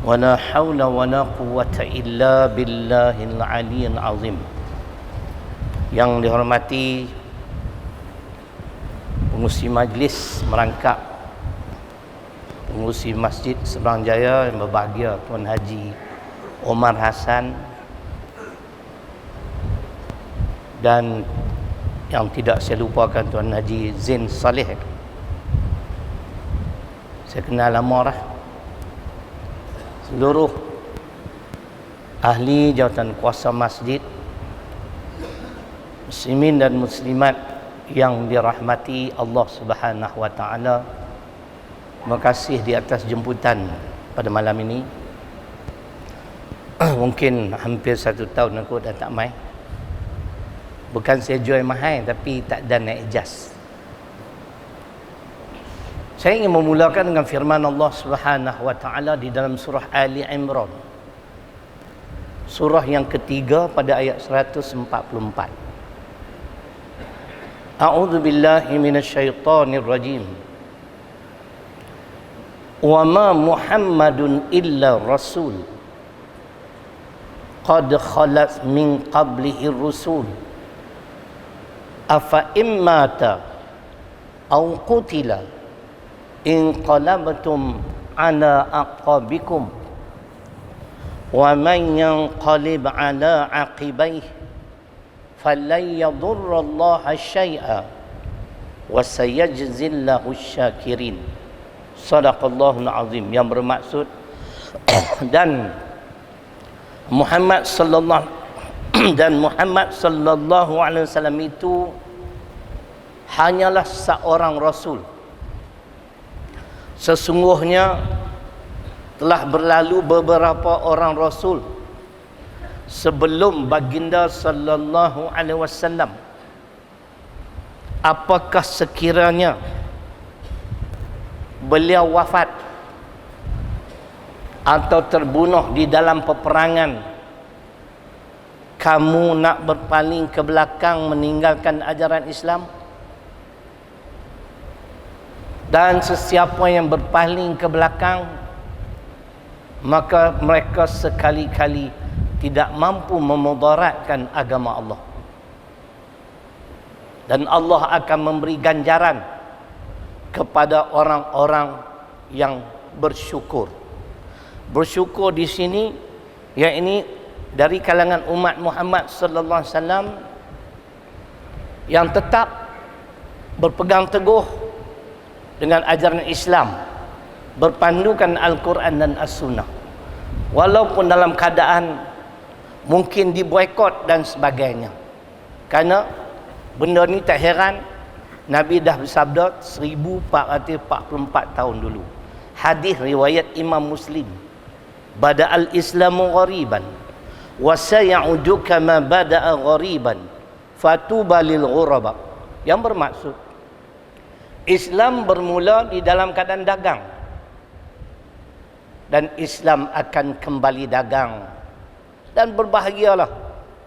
ولا حول ولا قوة إلا بالله العلي العظيم. Yang dihormati pengurusi majlis merangkap, pengurusi Masjid Seberang Jaya yang berbahagia Tuan Haji Omar Hassan, dan yang tidak saya lupakan Tuan Haji Zain Saleh. Saya kenal lama dah. Seluruh ahli jawatan kuasa masjid, muslimin dan muslimat yang dirahmati Allah Subhanahu wa taala. Terima kasih di atas jemputan pada malam ini. Mungkin hampir 1 tahun aku dah tak mai. Bukan saya join mahal, tapi tak ada naik jas. Saya ingin memulakan dengan firman Allah Subhanahu wa taala di dalam surah Ali Imran. Surah yang ketiga pada ayat 144. A'udzu billahi minasyaitonir rajim. Wa ma Muhammadun illa rasul qad khalat min qablihi rusul afa immata aw qutila inqalabtum ala aqabikum wa man yanqalib ala aqibaihi falan yadurrallaha syai'a wa sayajzillahu syakirin. Sadaqallahul azim, yang bermaksud dan Muhammad sallallahu alaihi wasallam itu hanyalah seorang rasul. Sesungguhnya telah berlalu beberapa orang rasul sebelum baginda sallallahu alaihi wasallam. Apakah sekiranya beliau wafat atau terbunuh di dalam peperangan, kamu nak berpaling ke belakang meninggalkan ajaran Islam? Dan sesiapa yang berpaling ke belakang, maka mereka sekali-kali tidak mampu memudaratkan agama Allah. Dan Allah akan memberi ganjaran kepada orang-orang yang bersyukur. Bersyukur di sini, yang ini dari kalangan umat Muhammad sallallahu alaihi wasallam yang tetap berpegang teguh dengan ajaran Islam, berpandukan Al-Quran dan As-Sunnah, walaupun dalam keadaan mungkin diboikot dan sebagainya. Karena benda ni tak heran, Nabi dah bersabda 1444 tahun dulu. Hadis riwayat Imam Muslim, bada'al islamu ghariban wa sayaudu kama bada'a ghariban fatuba lil ghuraba. Yang bermaksud Islam bermula di dalam keadaan dagang, dan Islam akan kembali dagang, dan berbahagialah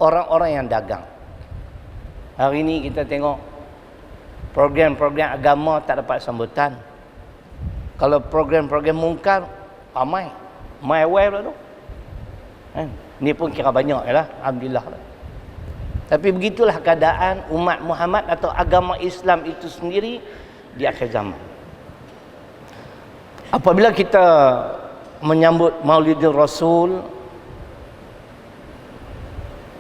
orang-orang yang dagang. Hari ini kita tengok program-program agama tak dapat sambutan. Kalau program-program mungkar ramai, my way pula tu. Ni pun kira banyak lah, alhamdulillah lah. Tapi begitulah keadaan umat Muhammad atau agama Islam itu sendiri di akhir zaman. Apabila kita menyambut Maulidul Rasul,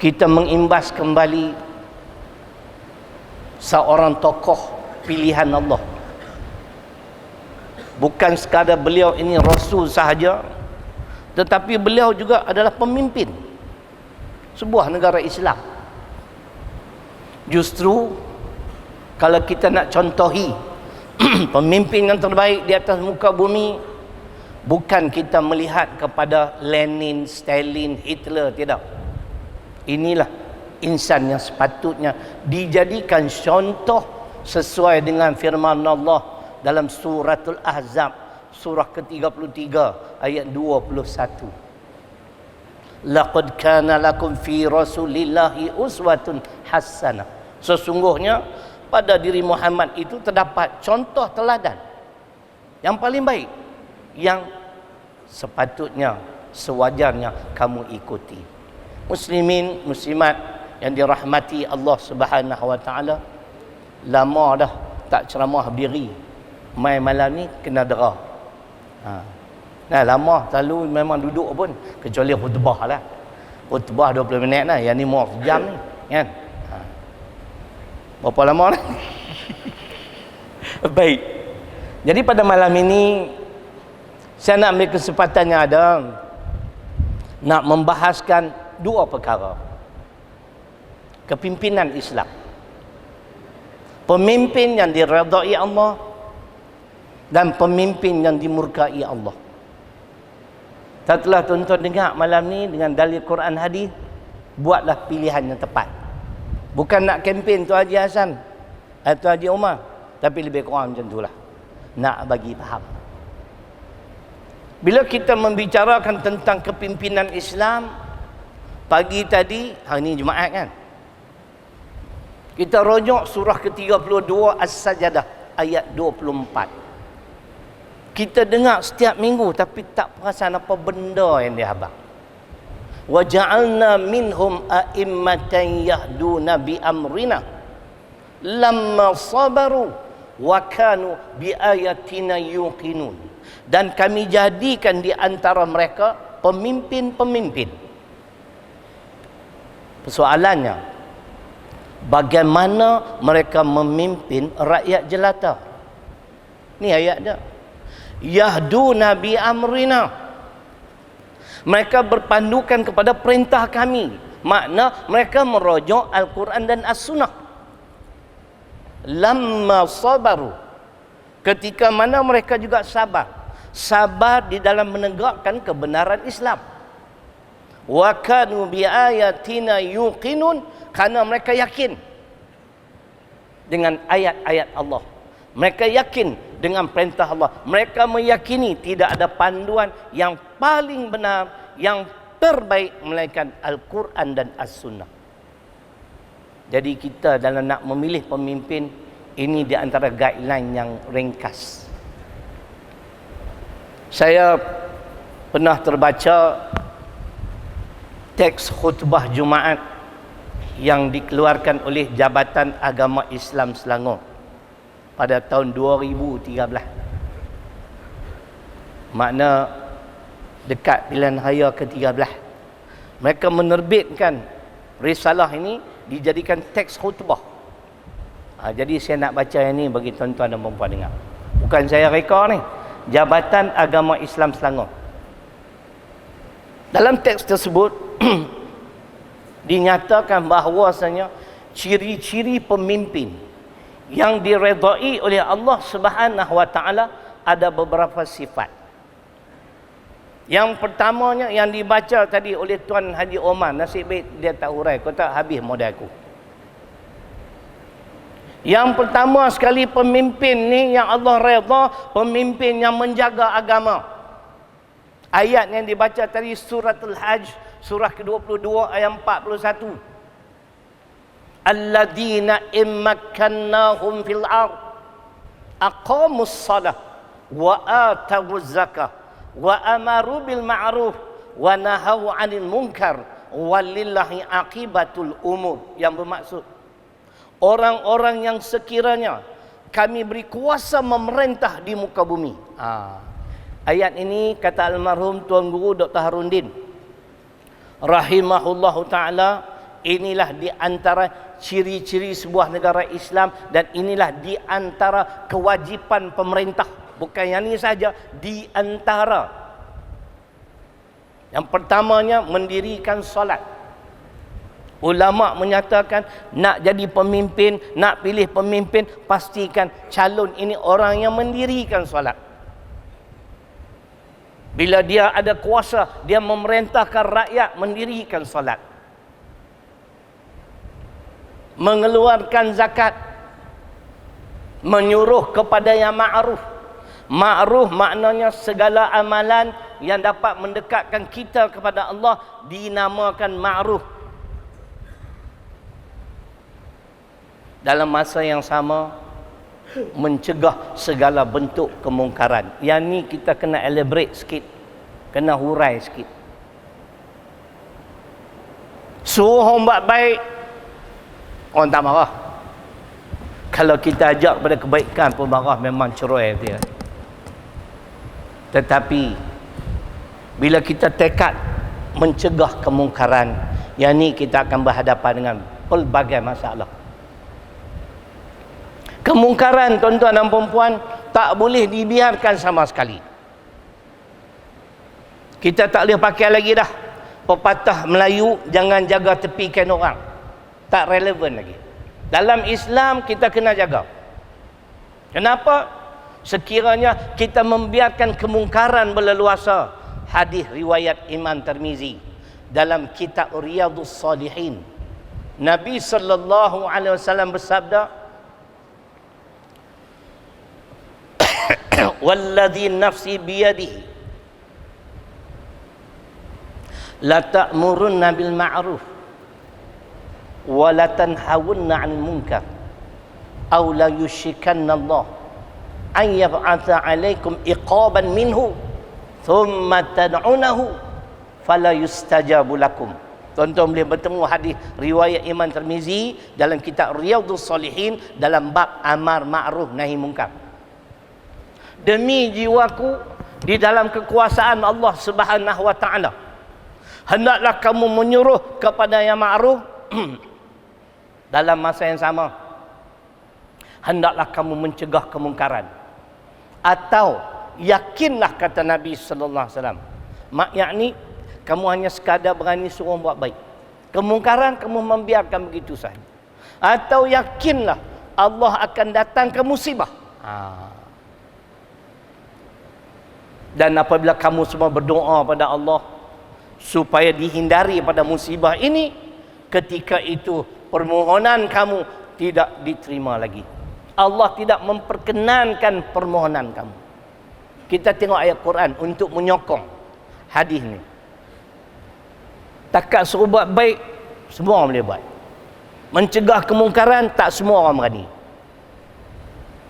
kita mengimbas kembali seorang tokoh pilihan Allah. Bukan sekadar beliau ini Rasul sahaja, tetapi beliau juga adalah pemimpin sebuah negara Islam. Justru kalau kita nak contohi pemimpin yang terbaik di atas muka bumi, bukan kita melihat kepada Lenin, Stalin, Hitler, tidak. Inilah insan yang sepatutnya dijadikan contoh sesuai dengan firman Allah dalam suratul Ahzab, surah ke-33 ayat 21. Laqad kana lakum fi rasulillahi uswatun hasanah. Sesungguhnya pada diri Muhammad itu terdapat contoh teladan yang paling baik, yang sepatutnya, sewajarnya kamu ikuti. Muslimin, muslimat yang dirahmati Allah Subhanahu wa taala, lama dah tak ceramah berdiri. Mai malam ni kena dera. Nah, lama selalu memang duduk pun, kecuali khutbah lah. Khutbah 20 minit lah, yang ni mau sejam ni, kan? Berapa lama lah? Baik. Jadi pada malam ini saya nak ambil kesempatan yang ada nak membahaskan dua perkara. Kepimpinan Islam. Pemimpin yang diredai Allah dan pemimpin yang dimurkai Allah. Setelah tuan-tuan dengar malam ni dengan dalil Quran hadis, buatlah pilihan yang tepat. Bukan nak kempen tu Haji Hasan atau Haji Umar, tapi lebih kurang macam itulah. Nak bagi faham. Bila kita membicarakan tentang kepimpinan Islam, pagi tadi, hari ni Jumaat kan, kita rujuk surah ke-32 As-Sajdah ayat 24. Kita dengar setiap minggu tapi tak perasan apa benda yang dihabaq. Wa ja'alna minhum a'immatan yahduna bi amrina lamma sabaru wa kanu bi ayatina yuqinun. Dan kami jadikan di antara mereka pemimpin-pemimpin. Persoalannya, bagaimana mereka memimpin rakyat jelata? Ni ayat dia. Yahduna bi amrina. Mereka berpandukan kepada perintah kami. Makna mereka merujuk Al-Quran dan As-Sunnah. Lamma sabaru. Ketika mana mereka juga sabar. Sabar di dalam menegakkan kebenaran Islam. Wa kanu bi ayatina yuqinun. Kerana mereka yakin dengan ayat-ayat Allah. Mereka yakin dengan perintah Allah. Mereka meyakini tidak ada panduan yang paling benar, yang terbaik melainkan Al-Quran dan As-Sunnah. Jadi kita dalam nak memilih pemimpin, ini di antara guideline yang ringkas. Saya pernah terbaca teks khutbah Jumaat yang dikeluarkan oleh Jabatan Agama Islam Selangor pada tahun 2013. Makna dekat pilihan raya ke-13. Mereka menerbitkan risalah ini dijadikan teks khutbah. Jadi saya nak baca yang ni bagi tuan-tuan dan puan-puan dengar. Bukan saya reka ni. Jabatan Agama Islam Selangor. Dalam teks tersebut dinyatakan bahawasanya ciri-ciri pemimpin yang diredai oleh Allah Subhanahu wa taala ada beberapa sifat. Yang pertamanya yang dibaca tadi oleh Tuan Haji Omar, nasib baik dia tak hurai, kau tak habis modal aku. Yang pertama sekali pemimpin ni yang Allah redha, pemimpin yang menjaga agama. Ayat yang dibaca tadi suratul Hajj, surah ke-22 ayat 41. Alladzina immakkannahum fil ard aqamus salah wa atawuz zakah wa amaru bil ma'ruf wa nahaw 'anil munkar walillahi aqibatul umur. Yang bermaksud orang-orang yang sekiranya kami beri kuasa memerintah di muka bumi. Ayat ini kata almarhum Tuan Guru Dr. Harundin rahimahullahu ta'ala, inilah di antara ciri-ciri sebuah negara Islam dan inilah di antara kewajipan pemerintah. Bukan yang ini saja, di antara. Yang pertamanya mendirikan solat. Ulama menyatakan nak jadi pemimpin, nak pilih pemimpin, pastikan calon ini orang yang mendirikan solat. Bila dia ada kuasa, dia memerintahkan rakyat mendirikan solat, mengeluarkan zakat, menyuruh kepada yang ma'ruf. Ma'ruf maknanya segala amalan yang dapat mendekatkan kita kepada Allah dinamakan ma'ruf. Dalam masa yang sama, mencegah segala bentuk kemungkaran. Yang ni kita kena elaborate sikit. kena hurai sikit. Suruh orang buat baik, orang tak marah. Kalau kita ajak pada kebaikan pun marah, memang cerai dia. Tetapi bila kita tekad mencegah kemungkaran, yang ni kita akan berhadapan dengan pelbagai masalah. Kemungkaran, tuan-tuan dan puan-puan, tak boleh dibiarkan sama sekali. Kita tak boleh pakai lagi dah pepatah Melayu, jangan jaga tepikan orang. Tak relevan lagi. Dalam Islam kita kena jaga. Kenapa? Sekiranya kita membiarkan kemungkaran berleluasa. Hadis riwayat Imam Tirmizi dalam kitab Riyadhus Salihin, Nabi sallallahu alaihi wasallam bersabda, "Walladzi nafsi biyadihi la ta'murunna bil ma'ruf wa la tanhawunna 'anil munkar aw la yushikanna Allah an yab'atha 'alaikum iqaban minhu thumma tad'unahu fala yustajabu lakum." Tuan-tuan boleh bertemu hadis riwayat Imam Tirmizi dalam kitab Riyadhus Salihin dalam bab amar ma'ruf nahi munkar. Demi jiwaku di dalam kekuasaan Allah Subhanahu wa taala, hendaklah kamu menyuruh kepada yang ma'ruf dalam masa yang sama hendaklah kamu mencegah kemungkaran. Atau yakinlah, kata Nabi sallallahu alaihi wasallam, yakni kamu hanya sekadar berani suruh buat baik, kemungkaran kamu membiarkan begitu saja. Atau yakinlah Allah akan datang ke musibah. Dan apabila kamu semua berdoa pada Allah supaya dihindari pada musibah ini, ketika itu permohonan kamu tidak diterima lagi. Allah tidak memperkenankan permohonan kamu. Kita tengok ayat Quran untuk menyokong hadis ni. Takat suruh buat baik, semua orang boleh buat. Mencegah kemungkaran, tak semua orang berani.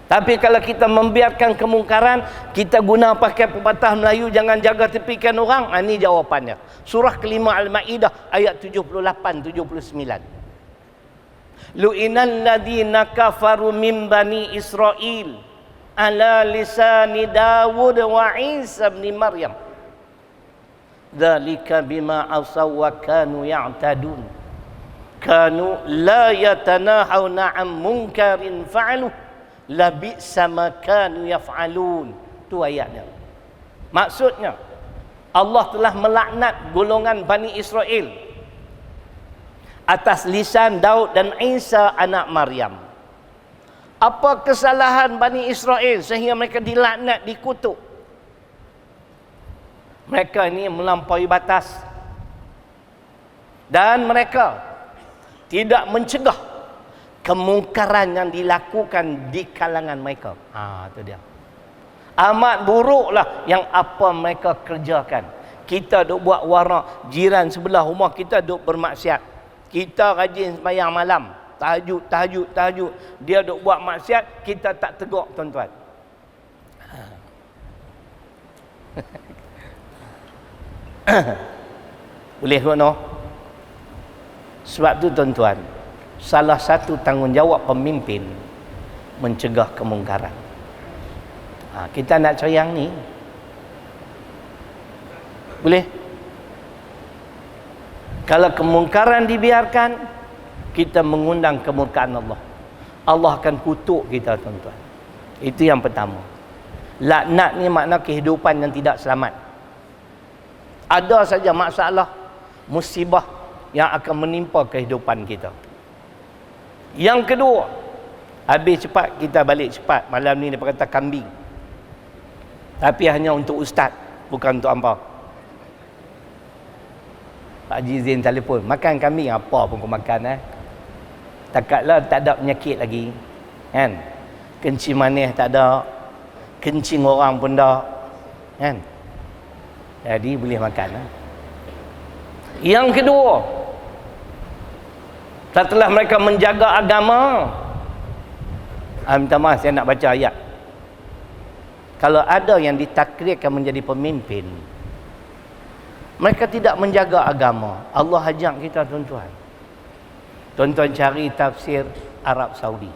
Tapi kalau kita membiarkan kemungkaran, kita guna pakai pepatah Melayu, jangan jaga tepikan orang, ini jawapannya. Surah kelima Al-Ma'idah ayat 78-79. Lu'inal ladhina kafaru min bani Israel ala lisani Dawud wa Isa bin Maryam. Dzalika bima asaw wa kanu ya'tadun. Kanu la yatanahawna 'an munkarin fa'aluh. La bi'sa ma kanu yaf'alun. Tu ayatnya. Maksudnya Allah telah melaknat golongan Bani Israel atas lisan Daud dan Isa anak Maryam. Apa kesalahan Bani Israel sehingga mereka dilaknat, dikutuk? Mereka ini melampaui batas dan mereka tidak mencegah kemungkaran yang dilakukan di kalangan mereka. Itu dia. Amat buruklah yang apa mereka kerjakan. Kita duk buat warak, jiran sebelah rumah kita duk bermaksiat. Kita rajin sembahyang malam, tahajud. Dia duk buat maksiat, kita tak tegur, tuan-tuan. Boleh ke no? Sebab tu tuan-tuan, salah satu tanggungjawab pemimpin mencegah kemungkaran. Kita nak cari yang ni. Boleh? Kalau kemungkaran dibiarkan, kita mengundang kemurkaan Allah. Allah akan kutuk kita, tuan-tuan. Itu yang pertama. Laknat ni makna kehidupan yang tidak selamat. Ada saja masalah, musibah yang akan menimpa kehidupan kita. Yang kedua, habis cepat, kita balik cepat. Malam ni dia kata kambing. Tapi hanya untuk ustaz, bukan untuk hampa. Pak Haji Zain telefon, makan kambing, apa pun kau makan. Takatlah tak ada penyakit lagi, kan? Kencing manis tak ada, kencing orang pun tak, kan? Jadi boleh makan. Yang kedua, setelah mereka menjaga agama, minta maaf saya nak baca ayat. Kalau ada yang ditakdirkan menjadi pemimpin, Mereka tidak menjaga agama. Allah ajak kita tuan-tuan. Tuan-tuan cari tafsir Arab Saudi.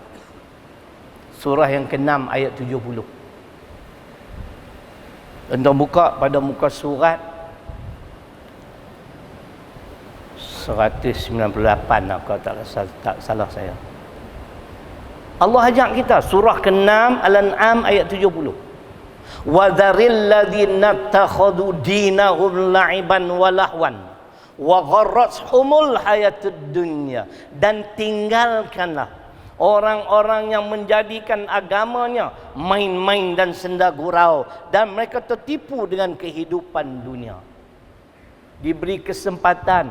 Surah yang ke-6 ayat 70. Tuan-tuan buka pada muka surat 198 kalau tak salah saya. Allah ajak kita surah ke-6 Al-An'am ayat 70. Wa dzaril ladzina takhadhu dinahum la'iban wa lahwan wa gharratuhumul hayatud dunya, dan tinggalkanlah orang-orang yang menjadikan agamanya main-main dan senda gurau, dan mereka tertipu dengan kehidupan dunia. Diberi kesempatan,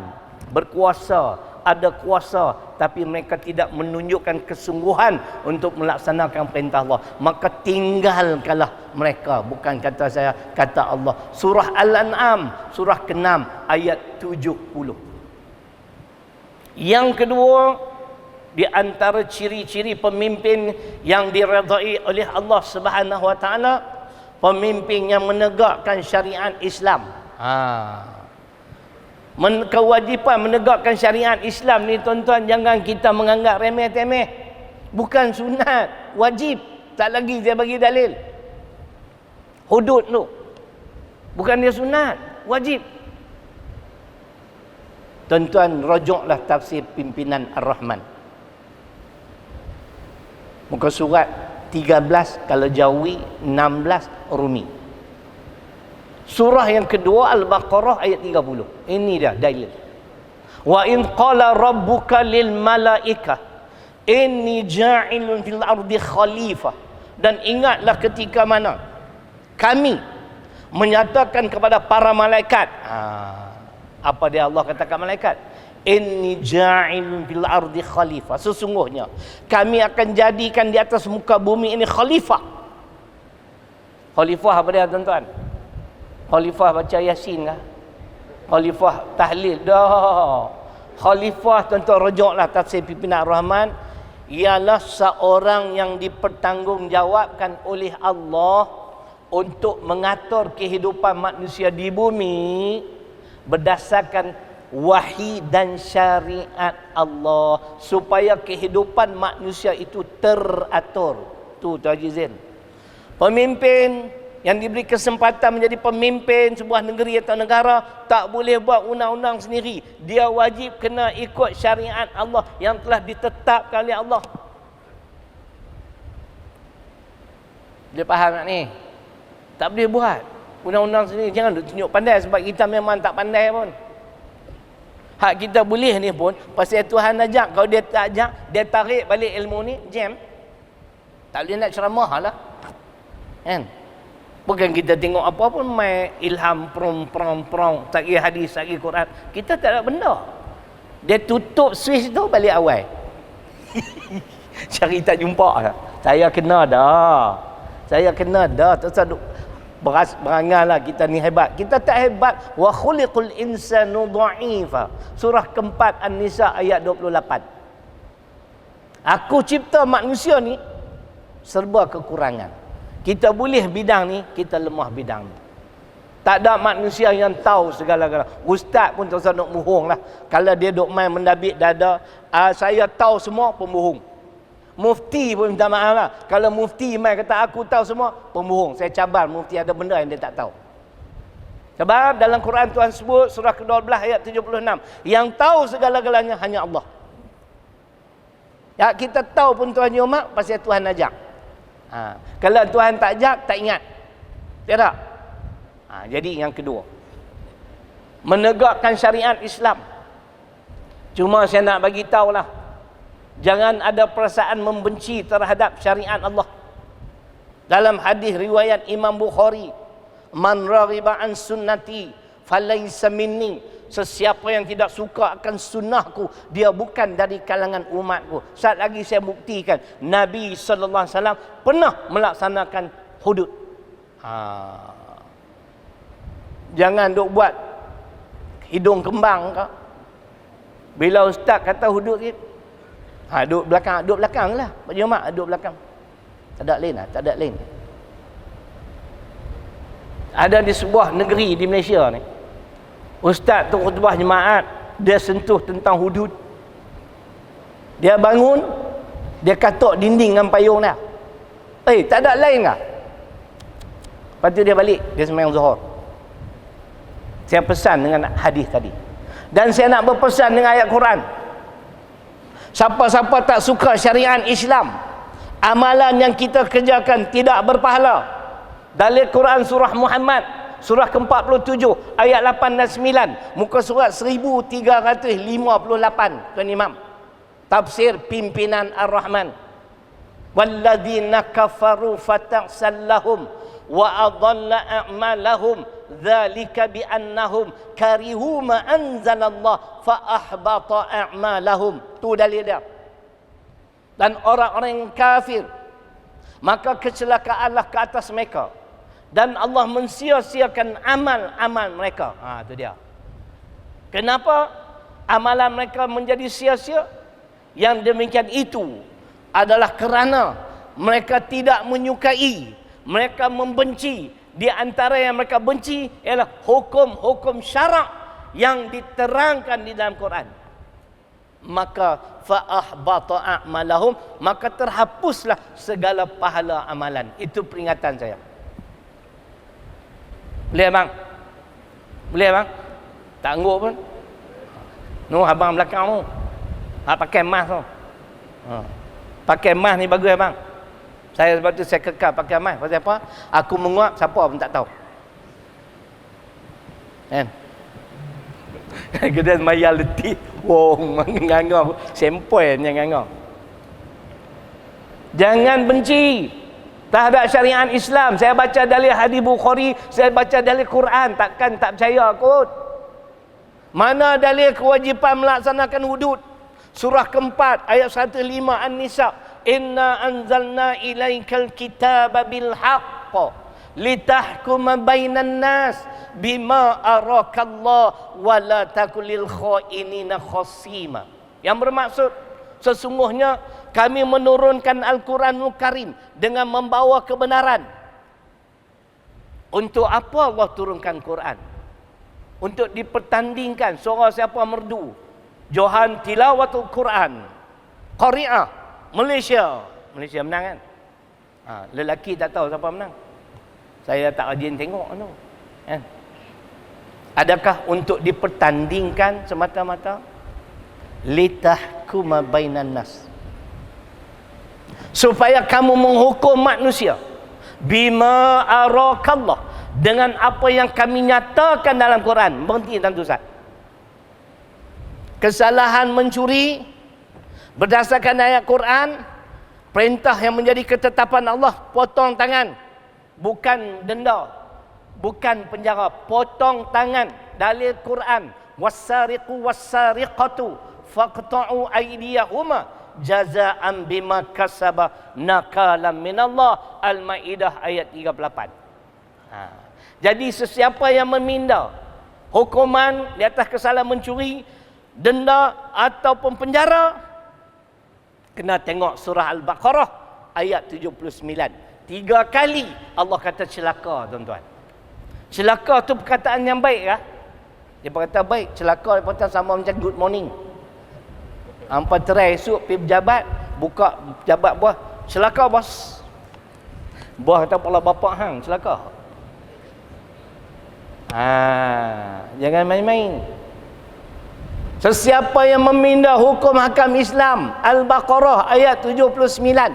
berkuasa, ada kuasa, tapi mereka tidak menunjukkan kesungguhan untuk melaksanakan perintah Allah, maka tinggalkanlah mereka. Bukan kata saya, kata Allah. Surah Al-An'am surah ke-6 ayat 70. Yang kedua, di antara ciri-ciri pemimpin yang diredai oleh Allah Subhanahu wa taala, pemimpin yang menegakkan syariat Islam. Kewajipan menegakkan syariat Islam ni tuan-tuan, jangan kita menganggap remeh-temeh. Bukan sunat, wajib. Tak lagi saya bagi dalil. Hudud tu bukan dia sunat, wajib. Tuan-tuan rujuklah tafsir pimpinan Ar-Rahman, muka surat 13 kalau Jawi, 16 Rumi. Surah yang kedua Al-Baqarah ayat 30. Ini dah dalil. Wa in qala rabbuka lil malaikah inni ja'ilun fil ardi khalifah. Dan ingatlah ketika mana kami menyatakan kepada para malaikat. Apa dia Allah katakan malaikat? Inni ja'ilun fil ardi khalifah. Sesungguhnya kami akan jadikan di atas muka bumi ini khalifah. Khalifah apa dia tuan-tuan? Khalifah baca Yasin kah? Khalifah tahlil? Dah. Khalifah tuan-tuan rujuklah tafsir pimpinan Ar-Rahman, ialah seorang yang dipertanggungjawabkan oleh Allah untuk mengatur kehidupan manusia di bumi berdasarkan wahyi dan syariat Allah, supaya kehidupan manusia itu teratur. Tu Haji Zain. Pemimpin yang diberi kesempatan menjadi pemimpin sebuah negeri atau negara tak boleh buat undang-undang sendiri. Dia wajib kena ikut syariat Allah yang telah ditetapkan oleh Allah. Dia faham tak ni? Tak boleh buat undang-undang sendiri. Jangan tunjuk pandai, sebab kita memang tak pandai pun. Hak kita boleh ni pun pasal Tuhan ajak. Kalau dia tak ajak, dia tarik balik ilmu ni, jam. Tak boleh nak ceramah lah. Kan? Bukan kita tengok apa pun main ilham prong, tak kira hadis, tak kira Quran. Kita tak ada benda. Dia tutup switch tu balik awal. Cari tak jumpa lah. Saya kena dah. Terus berangan lah kita ni hebat. Kita tak hebat. Wa khuliqul insanu dha'ifa. Surah keempat An-Nisa ayat 28. Aku cipta manusia ni serba kekurangan. Kita boleh bidang ni, kita lemah bidang ni. Tak ada manusia yang tahu segala-galanya. Ustaz pun tak usah nak bohong lah. Kalau dia duk main mendabik dada, saya tahu semua, pembohong. Mufti pun minta maaf lah. Kalau mufti main kata aku tahu semua, pembohong. Saya cabar mufti ada benda yang dia tak tahu. Sebab dalam Quran Tuhan sebut surah ke-12 ayat 76, yang tahu segala-galanya hanya Allah. Ya, kita tahu pun Tuhan nyomak pasal Tuhan ajak. Kalau Tuhan tak ajak, tak ingat. Tidak. Jadi yang kedua, menegakkan syariat Islam. Cuma saya nak bagi tahulah, jangan ada perasaan membenci terhadap syariat Allah. Dalam hadis riwayat Imam Bukhari, man raghiba an sunnati falaysa minni. Sesiapa yang tidak suka akan sunnahku, dia bukan dari kalangan umatku. Saat lagi saya buktikan Nabi SAW pernah melaksanakan hudud. Jangan duk buat hidung kembang kau. Bila ustaz kata hudud dia, duduk belakang lah. Pak Jumat duduk belakang. Tak ada lain lah, tak ada lain. Ada di sebuah negeri di Malaysia ni, Ustaz tu khutbah jemaat, dia sentuh tentang hudud. Dia bangun, dia katuk dinding dengan payung dia. Tak ada lain kah? Lepas tu dia balik, dia sembahyang zuhur. Saya pesan dengan hadis tadi. Dan saya nak berpesan dengan ayat Quran. Siapa-siapa tak suka syariat Islam, amalan yang kita kerjakan tidak berpahala. Dalil Quran surah Muhammad, surah ke-47 ayat 8 dan 9, muka surat 1358. Tuan Imam, tafsir pimpinan Ar-Rahman. Walladzina kafaru fataqsallahum wa adalla a'malahum dzalika biannahum karihu ma anzalallah fa ahbata a'malahum. Tu dalil dia. Dan orang-orang yang kafir, maka kecelakaanlah ke atas mereka, dan Allah mensia-siakan amal-amal mereka. Itu dia. Kenapa amalan mereka menjadi sia-sia? Yang demikian itu adalah kerana mereka tidak menyukai, mereka membenci. Di antara yang mereka benci ialah hukum-hukum syarak yang diterangkan di dalam Quran. Maka fa'ahbata a'malahum, maka terhapuslah segala pahala amalan. Itu peringatan saya. Boleh bang? Boleh bang? Tak angguk pun. Abang belakang tu. Pakai mask tu. Pakai mask ni bagus bang. Saya sebab tu saya kekal pakai mask. Pasal apa? Aku menguap, siapa pun tak tahu. Kan? Kemudian maya letih. Ngangau. Sempoi yang ngangau. Jangan benci terhadap syariat Islam. Saya baca dalil hadis Bukhari, saya baca dalil Quran, takkan tak percaya kot. Mana dalil kewajipan melaksanakan hudud? Surah keempat ayat 15 An-Nisa. Inna anzalna ilaikal kitaba bil haqq litahkuma bainan nas bima arakallah wa la takulil khainina khasima. Yang bermaksud, sesungguhnya kami menurunkan Al-Quranul Karim dengan membawa kebenaran. Untuk apa Allah turunkan Quran? Untuk dipertandingkan seorang siapa merdu. Johan tilawatul Quran. Qari'ah Malaysia menang kan? Lelaki tak tahu siapa menang. Saya tak rajin tengok tu. Kan? Adakah untuk dipertandingkan semata-mata? Litahkuma bainan nas, supaya kamu menghukum manusia bima arakallah, dengan apa yang kami nyatakan dalam Quran. Berhenti tentu Ustaz. Kesalahan mencuri berdasarkan ayat Quran, perintah yang menjadi ketetapan Allah, potong tangan, bukan denda, bukan penjara, potong tangan. Dalil Quran, wassariqu wassariqatu faqta'u aydiyahuma jazaa'an bima kasaba nakalam minallah. Al-Maidah ayat 38. Jadi sesiapa yang meminda hukuman di atas kesalahan mencuri, denda ataupun penjara, kena tengok surah Al-Baqarah ayat 79. 3 kali Allah kata celaka, tuan-tuan. Celaka tu perkataan yang baik kah? Dia berkata baik. Celaka dia berkata sama macam good morning. Hampa terai esok pergi pejabat, buka pejabat buah, celaka bos. Buah kata kepala bapak hang, celaka. Jangan main-main. Sesiapa yang meminda hukum hakam Islam, Al-Baqarah ayat 79.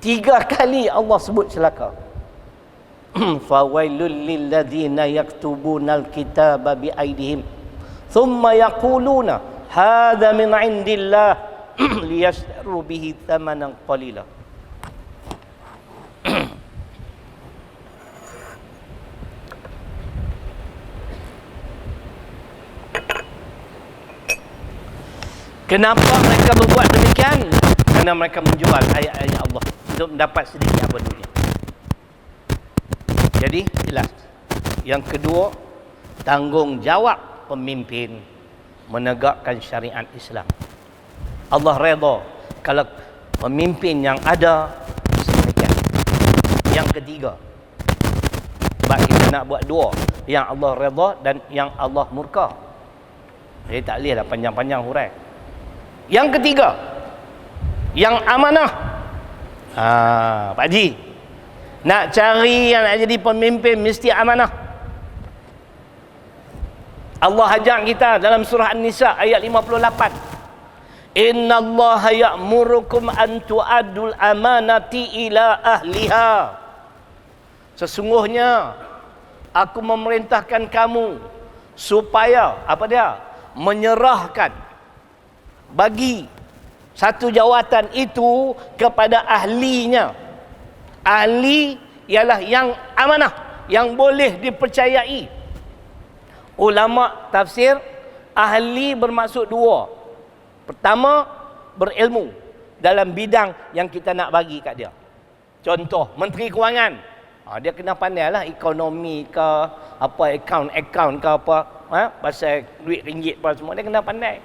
3 kali Allah sebut celaka. Fawailul lilladzina yaktubunal kitaba biaidihim thumma yaquluna hadza min indillah liyashtaru bihi thamanan qalila. Kenapa mereka berbuat demikian? Kerana mereka menjual ayat-ayat Allah untuk mendapat sedikit apa dunia. Jadi jelas. Yang kedua, tanggungjawab pemimpin menegakkan syariat Islam. Allah redha kalau pemimpin yang ada sedemikian. Yang ketiga, sebab kita nak buat dua, yang Allah redha dan yang Allah murka. Jadi tak boleh lah panjang-panjang hurai. Yang ketiga, yang amanah. Pak Haji, nak cari yang nak jadi pemimpin mesti amanah. Allah ajak kita dalam surah An-Nisa ayat 58. Innallaha ya'murukum an tu'addul amanati ila ahliha. Sesungguhnya aku memerintahkan kamu supaya apa dia? Menyerahkan, bagi satu jawatan itu kepada ahlinya. Ahli ialah yang amanah, yang boleh dipercayai. Ulama tafsir, ahli bermaksud dua. Pertama, berilmu dalam bidang yang kita nak bagi kat dia. Contoh, Menteri Kewangan. Dia kena pandai lah ekonomi ke, apa akaun ke apa, pasal duit ringgit apa semua, dia kena pandai.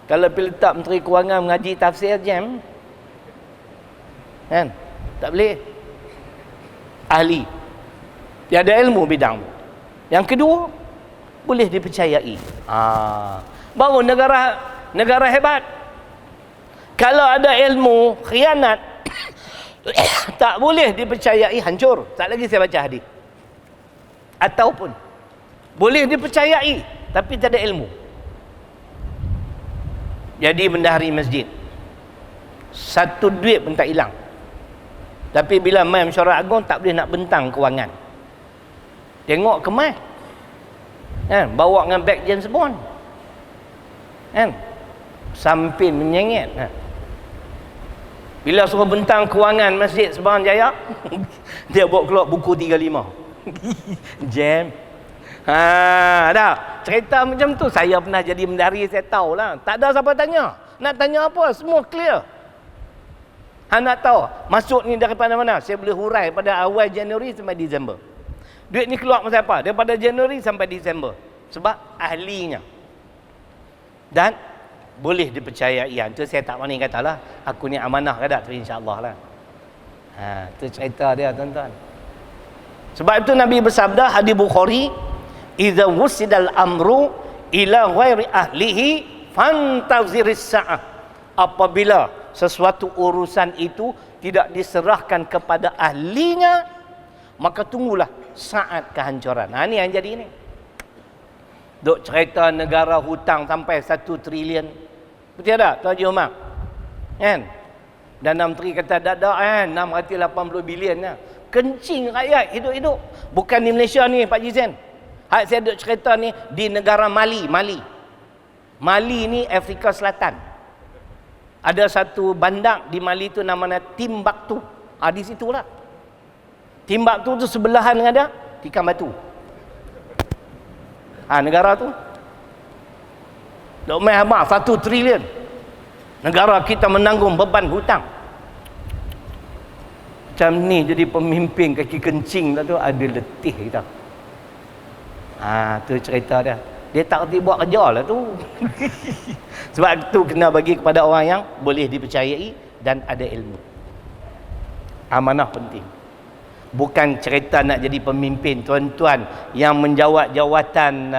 Kalau pergi letak Menteri Kewangan mengaji tafsir jam, kan? Tak boleh. Ahli. Dia ada ilmu bidang. Yang kedua, boleh dipercayai. Baru negara hebat. Kalau ada ilmu khianat, tak boleh dipercayai, hancur. Tak lagi saya baca hadis. Ataupun boleh dipercayai tapi tak ada ilmu. Jadi bendahari masjid, satu duit pun tak hilang. Tapi bila main mesyuarat agung, tak boleh nak bentang kewangan. Tengok kemas, kan? Bawa dengan beg James Bond, kan? Sampin menyengit, kan? Bila suruh bentang kewangan Masjid Sebarang Jaya, dia bawa keluar buku 35. Jam. Dah. Cerita macam tu. Saya pernah jadi bendahari, saya tahulah. Tak ada siapa tanya. Nak tanya apa? Semua clear. Nak tahu masuk ni daripada mana? Saya boleh hurai pada awal Januari sampai Disember. Duit ni keluar masa apa? Daripada Januari sampai Disember. Sebab ahlinya. Dan boleh dipercayai. Itu saya tak berani katalah aku ni amanah ke tak, tu insya-Allah lah. Itu cerita dia, tuan-tuan. Sebab itu Nabi bersabda, hadis Bukhari, idza wusidal amru ila ghairi ahlihi fantaziris sa'ah. Apabila sesuatu urusan itu tidak diserahkan kepada ahlinya, maka tunggulah saat kehancuran. Ni yang jadi ni. Duk cerita negara hutang sampai 1 trilion. Betul tak Tuan Haji Umar? Kan? Dan Menteri kata tak ada kan, 680 bilion lah. Kencing rakyat hidup-hidup. Bukan di Malaysia ni Pak Jizen. Saya duk cerita ni di negara Mali. Mali ni Afrika Selatan. Ada satu bandar di Mali tu namanya Timbuktu. Di situlah. Timbuktu tu sebelahan dengan dia Tikam Batu. Negara tu dok main habaq 1 trilion. Negara kita menanggung beban hutang. Macam ni jadi pemimpin kaki kencing lah tu, ada letih kita. Tu cerita dia. Dia tak reti buat kerja lah tu. Sebab tu kena bagi kepada orang yang boleh dipercayai dan ada ilmu. Amanah penting. Bukan cerita nak jadi pemimpin, tuan-tuan yang menjawat jawatan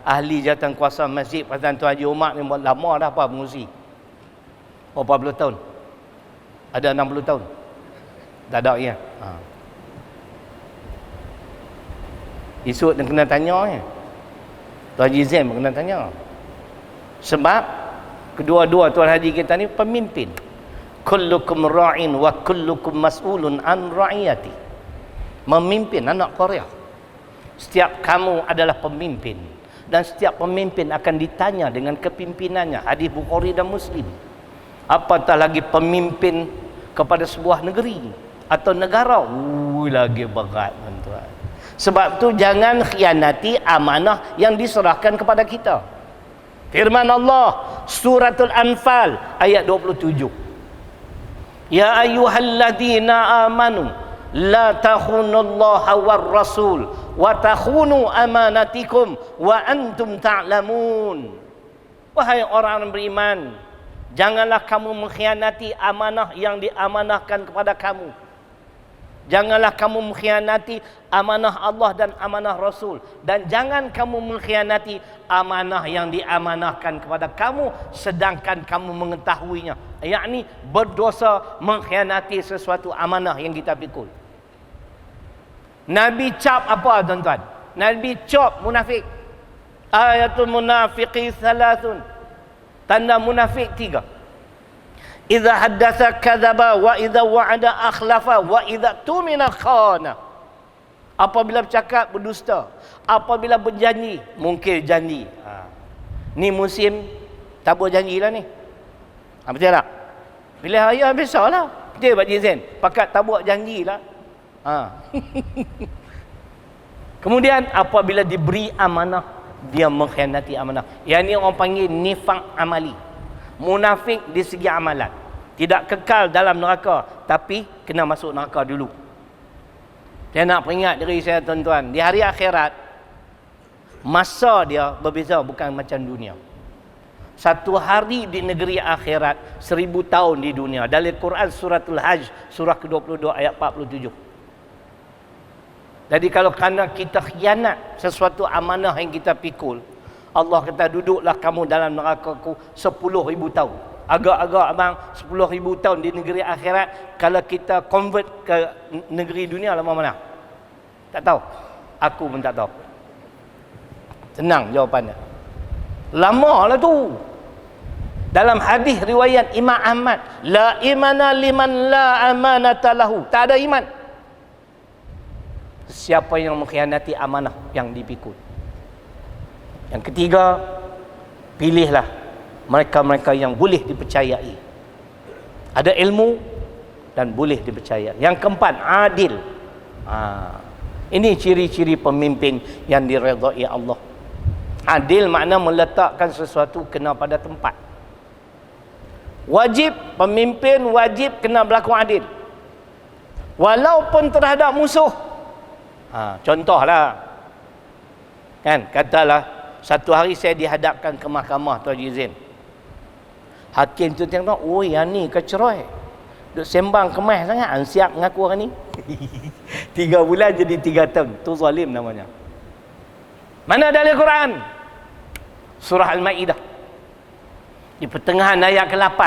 ahli jawatan kuasa masjid. Pasal Tuan Haji Umar ni buat lama dah apa mengurusi. Berapa puluh tahun? Ada 60 tahun? Tak ada ya. Esok dia kena tanya ya. Tuan Haji Zain pun kena tanya. Sebab kedua-dua Tuan Haji kita ni pemimpin. Kullukum ra'in wa kullukum mas'ulun an ra'iyati. Memimpin anak Korea. Setiap kamu adalah pemimpin. Dan setiap pemimpin akan ditanya dengan kepimpinannya. Hadis Bukhari dan Muslim. Apatah lagi pemimpin kepada sebuah negeri atau negara. Lagi berat, tuan-tuan. Sebab tu jangan khianati amanah yang diserahkan kepada kita. Firman Allah Suratul Anfal ayat 27. Ya ayyuhalladzina amanu la takhunullaha war rasul wa takhunu amanatikum wa antum ta'lamun. Wahai orang beriman, janganlah kamu mengkhianati amanah yang diamanahkan kepada kamu. Janganlah kamu mengkhianati amanah Allah dan amanah Rasul. Dan jangan kamu mengkhianati amanah yang diamanahkan kepada kamu sedangkan kamu mengetahuinya. Yakni berdosa mengkhianati sesuatu amanah yang kita pikul. Nabi cap apa tuan-tuan? Nabi cap munafik. Ayatul munafiqi thalathun. Tanda munafik 3. Idza haddatsa kadzaba wa idza wa'ada akhlafa wa idza tumina khana. Apabila bercakap berdusta, apabila berjanji mungkir janji. Ni musim tabur janjilah ni. Betul tak? Bila raya biasalah. Betul Pak Jizen, pakat tabur janjilah. Kemudian apabila diberi amanah dia mengkhianati amanah. Yang ni orang panggil nifaq amali. Munafik di segi amalan. Tidak kekal dalam neraka, tapi kena masuk neraka dulu. Saya nak peringat diri saya tuan-tuan, di hari akhirat masa dia berbeza, bukan macam dunia. Satu hari di negeri akhirat 1000 tahun di dunia. Dalam Quran suratul Hajj surah ke-22 ayat 47. Jadi kalau kerana kita khianat sesuatu amanah yang kita pikul, Allah kata duduklah kamu dalam neraka-Ku 10,000 tahun. Agak-agak abang 10,000 tahun di negeri akhirat. Kalau kita convert ke negeri dunia lama mana? Tak tahu. Aku pun tak tahu. Senang jawapannya. Lama lah tu. Dalam hadis riwayat Imam Ahmad, la imana liman la amanata lahu. Tak ada iman siapa yang mengkhianati amanah yang dipikul. Yang ketiga, pilihlah mereka-mereka yang boleh dipercayai. Ada ilmu dan boleh dipercayai. Yang keempat, adil. Ini ciri-ciri pemimpin yang diredai Allah. Adil makna meletakkan sesuatu kena pada tempat. Wajib, pemimpin wajib kena berlaku adil. Walaupun terhadap musuh. Contohlah. Kan, katalah satu hari saya dihadapkan ke mahkamah Tuan Jizin. Hakim tu tengok, oh yang ni kecerai. Duk sembang kemas sangat, siap mengaku orang ni. 3 bulan jadi 3 tahun. Tu zalim namanya. Mana dalam Quran? Surah Al-Maidah. Di pertengahan ayat ke-8,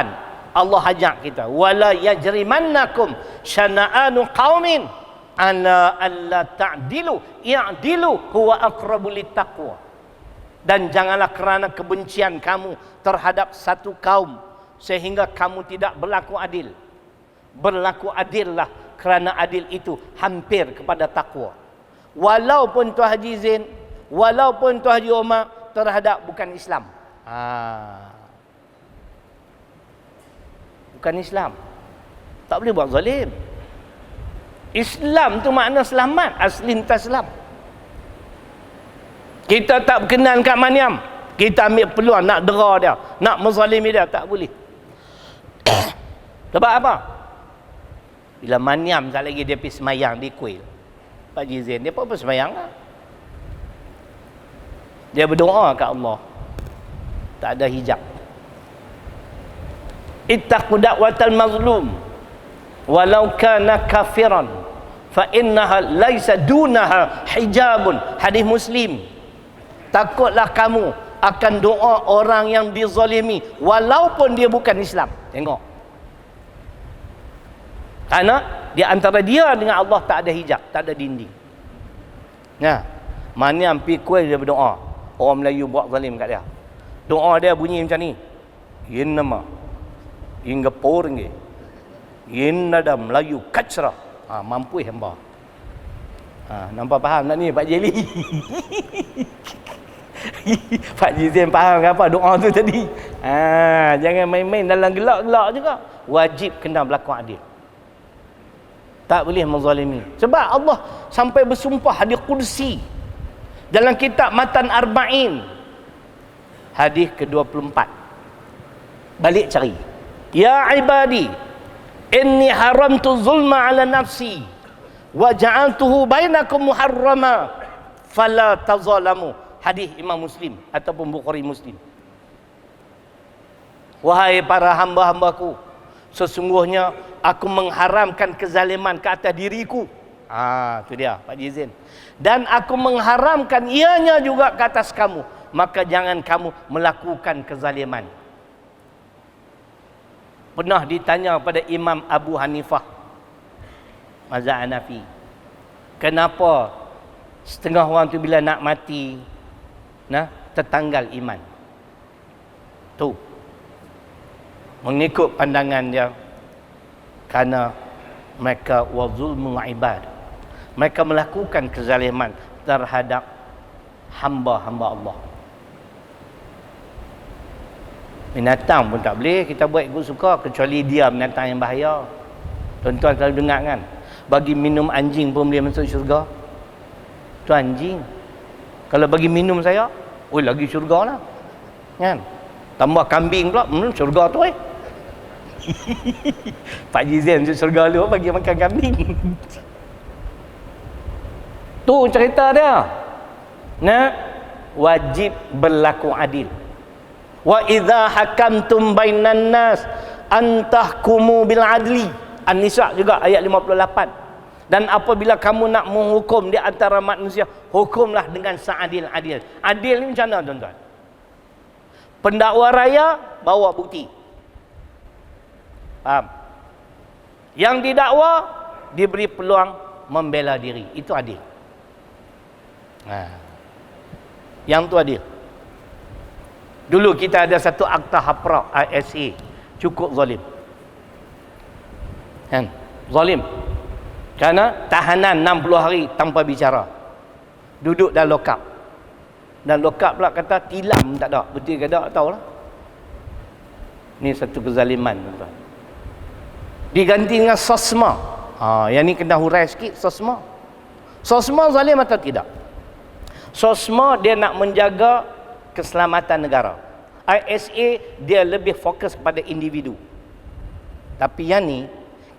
Allah ajak kita, wala yajrimannakum syana'anu qaumin ala alla ta'dilu i'dilu huwa aqrabu littaqwa. Dan janganlah kerana kebencian kamu terhadap satu kaum sehingga kamu tidak berlaku adil. Berlaku adillah, kerana adil itu hampir kepada takwa. Walaupun Tuan Haji Zain, walaupun Tuan Haji Omar terhadap bukan Islam. Bukan Islam. Tak boleh buat zalim. Islam tu makna selamat, asli taslam. Kita tak berkenan kat Maniam, kita ambil peluang nak dera dia, nak menzalimi dia, tak boleh. Sebab apa? Bila Maniam tak lagi dia pergi semayang di kuil, Pak Jizin, dia apa semayang lah. Dia berdoa kat Allah, tak ada hijab. Ittaqu da'watal mazlum walau kana kafiran fa innaha laisa dunaha hijabun. Hadis Muslim. Takutlah kamu akan doa orang yang dizalimi walaupun dia bukan Islam. Tengok. Karena di antara dia dengan Allah tak ada hijab, tak ada dinding. Nah, mana yang pergi kuil dia berdoa. Orang Melayu buat zalim kat dia. Doa dia bunyi macam ni. Innama Ingapur nge. Innada Melayu kacra. Mampu hamba. Nampak faham tak ni Pak Jeli? Pak Jizin faham ke apa doa tu tadi? Jangan main-main dalam gelak-gelak juga. Wajib kena berlaku adil. Tak boleh menzalimi. Sebab Allah sampai bersumpah hadis qudsi dalam kitab Matan Arba'in, hadis ke-24. Balik cari. Ya ibadi, inni haramtu zulma ala nafsi wa ja'altuhu bainakum muharrama fala tazalamu. Hadis Imam Muslim ataupun Bukhari Muslim. Wahai para hamba-hambaku, Sesungguhnya aku mengharamkan kezaliman ke atas diriku. Tu dia Pak Jizin. Dan aku mengharamkan ianya juga ke atas kamu. Maka jangan kamu melakukan kezaliman. Pernah ditanya pada Imam Abu Hanifah mazhab Hanafi, kenapa setengah orang tu bila nak mati tertanggal iman? Tu mengikut pandangan dia, kerana mereka wazulmul ibad, mereka melakukan kezaliman terhadap hamba-hamba Allah. Binatang pun tak boleh kita buat ikut suka, kecuali dia binatang yang bahaya. Tuan-tuan selalu dengar kan, bagi minum anjing pun boleh masuk syurga. Tu anjing. Kalau bagi minum saya, lagi syurga lah kan. Tambah kambing pula, syurga tu Pak Jizan masuk syurga lu bagi makan kambing. Tu cerita dia. Wajib berlaku adil. Wa idza hakamtum bainan nas antahkumu bil adli. An-Nisa juga ayat 58. Dan apabila kamu nak menghukum di antara manusia, hukumlah dengan seadil-adil. Adil ni macam mana tuan-tuan? Pendakwa raya bawa bukti. Faham? Yang didakwa diberi peluang membela diri. Itu adil. Yang tu adil. Dulu kita ada satu akta haprak ISA, cukup zalim. Kan? Zalim. Kerana tahanan 60 hari tanpa bicara. Duduk dalam lokap. Dan lokap pula kata tilam tak ada. Betul ke tak tahulah. Ni satu kezaliman tuan-tuan. Diganti dengan sosma. Yang ni kena hurai sikit, sosma. Sosma zalim atau tidak? Sosma dia nak menjaga keselamatan negara. ISA dia lebih fokus kepada individu. Tapi yang ni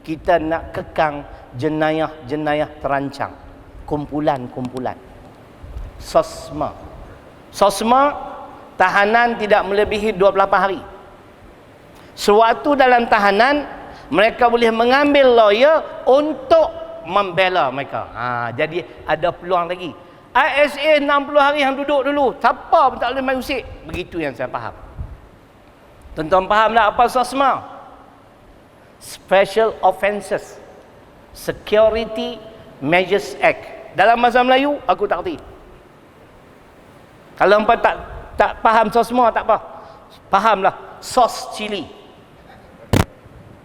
kita nak kekang jenayah-jenayah terancang, kumpulan-kumpulan. Sosma. Sosma tahanan tidak melebihi 28 hari. Sewaktu dalam tahanan mereka boleh mengambil lawyer untuk membela mereka. Jadi ada peluang lagi. ISA 60 hari yang duduk dulu, siapa pun tak boleh main usik. Begitu yang saya faham. Tuan-tuan faham tak apa sosma? Special Offences Security Measures Act. Dalam bahasa Melayu aku tak kerti. Kalau hampa tak faham sosma tak apa. Fahamlah sos cili.